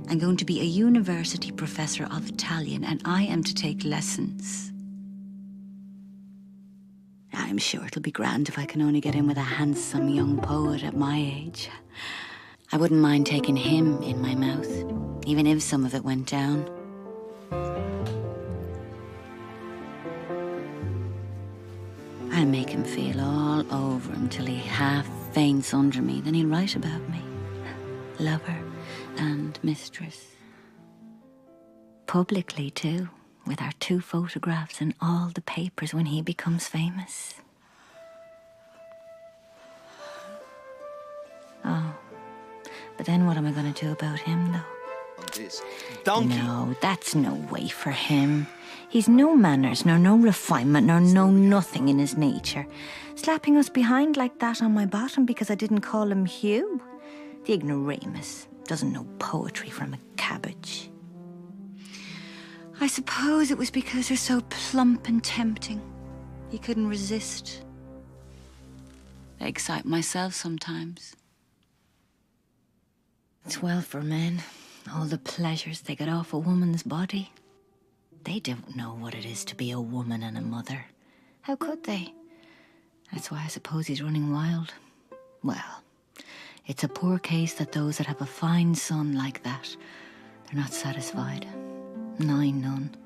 I'm going to be a university professor of Italian, and I am to take lessons. I'm sure it'll be grand if I can only get in with a handsome young poet at my age. I wouldn't mind taking him in my mouth, even if some of it went down. I'll make him feel all over until he half faints under me. Then he'll write about me. Lover and mistress. Publicly, too, with our 2 photographs in all the papers when he becomes famous. Oh, but then what am I going to do about him, though? This donkey. No, that's no way for him. He's no manners, nor no refinement, nor no nothing in his nature. Slapping us behind like that on my bottom because I didn't call him Hugh. The ignoramus doesn't know poetry from a cabbage. I suppose it was because they're so plump and tempting. He couldn't resist. I excite myself sometimes. It's well for men, all the pleasures they get off a woman's body. They don't know what it is to be a woman and a mother. How could they? That's why I suppose he's running wild. Well, it's a poor case that those that have a fine son like that, they're not satisfied. None.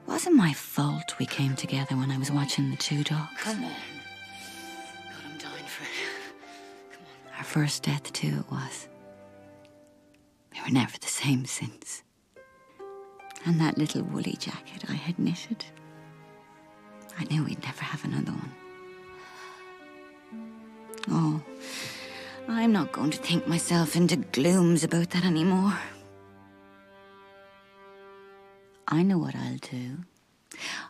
Wasn't my fault we came together when I was watching the 2 dogs. Come on. God, I'm dying for it. Come on. Our first death, too, it was. We were never the same since. And that little woolly jacket I had knitted. I knew we'd never have another one. Oh, I'm not going to think myself into glooms about that anymore. I know what I'll do.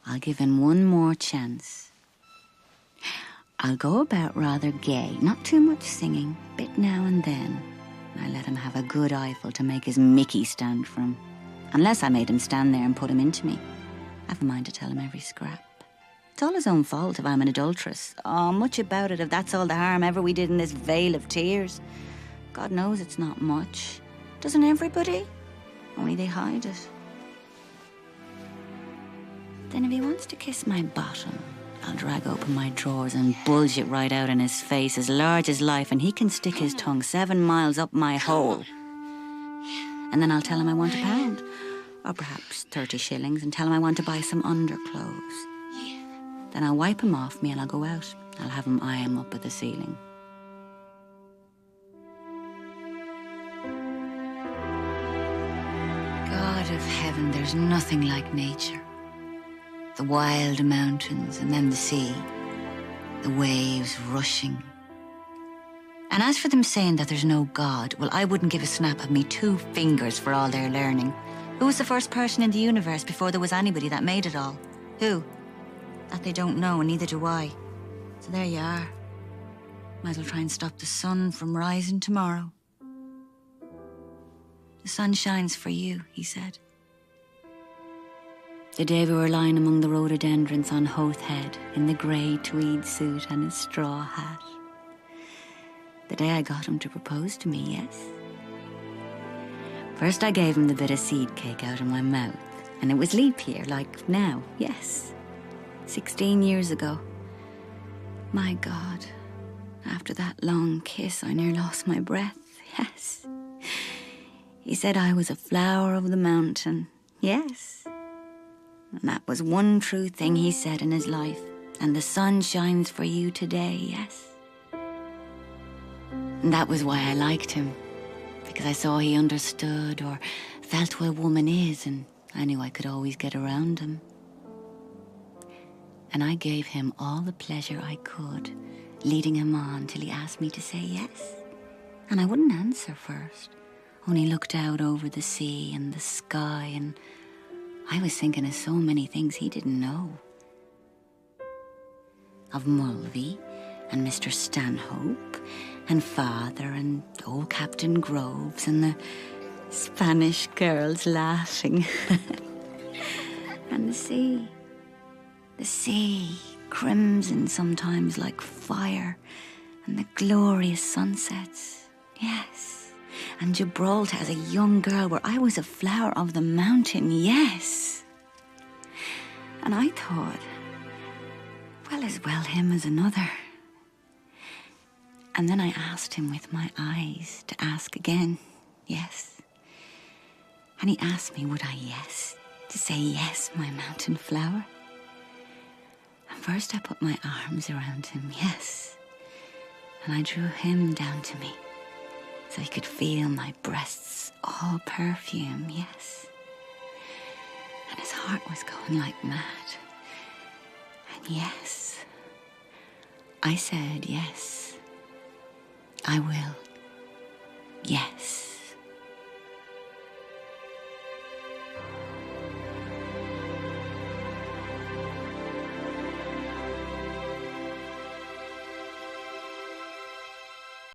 I'll give him one more chance. I'll go about rather gay, not too much singing, bit now and then. I let him have a good eyeful to make his Mickey stand for him. Unless I made him stand there and put him into me. I've a mind to tell him every scrap. It's all his own fault if I'm an adulteress. Oh, much about it if that's all the harm ever we did in this vale of tears. God knows it's not much. Doesn't everybody? Only they hide it. Then if he wants to kiss my bottom, I'll drag open my drawers and bulge it right out in his face, as large as life, and he can stick his tongue 7 miles up my hole. And then I'll tell him I want £1, or perhaps 30 shillings, and tell him I want to buy some underclothes. Then I'll wipe him off me and I'll go out. I'll have him eye him up at the ceiling. God of heaven, there's nothing like nature. The wild mountains and then the sea. The waves rushing. And as for them saying that there's no God, well, I wouldn't give a snap of me 2 fingers for all their learning. Who was the first person in the universe before there was anybody that made it all? Who? That they don't know, and neither do I. So there you are. Might as well try and stop the sun from rising tomorrow. The sun shines for you, he said. The day we were lying among the rhododendrons on Hoath Head in the grey tweed suit and his straw hat. The day I got him to propose to me, yes. First I gave him the bit of seed cake out of my mouth, and it was leap year, like now, yes. 16 years ago. My God, after that long kiss, I near lost my breath, yes. He said I was a flower of the mountain, yes. And that was one true thing he said in his life. And the sun shines for you today, yes. And that was why I liked him. Because I saw he understood or felt what a woman is, and I knew I could always get around him. And I gave him all the pleasure I could, leading him on till he asked me to say yes. And I wouldn't answer first, only looked out over the sea and the sky, and I was thinking of so many things he didn't know. Of Mulvey and Mr. Stanhope and Father and old Captain Groves and the Spanish girls laughing. And the sea. The sea, crimson sometimes like fire, and the glorious sunsets, yes. And Gibraltar as a young girl where I was a flower of the mountain, yes. And I thought, well, as well him as another. And then I asked him with my eyes to ask again, yes. And he asked me, would I yes, to say yes, my mountain flower? First I put my arms around him, yes. And I drew him down to me, so he could feel my breasts all perfume, yes. And his heart was going like mad. And yes, I said yes, I will.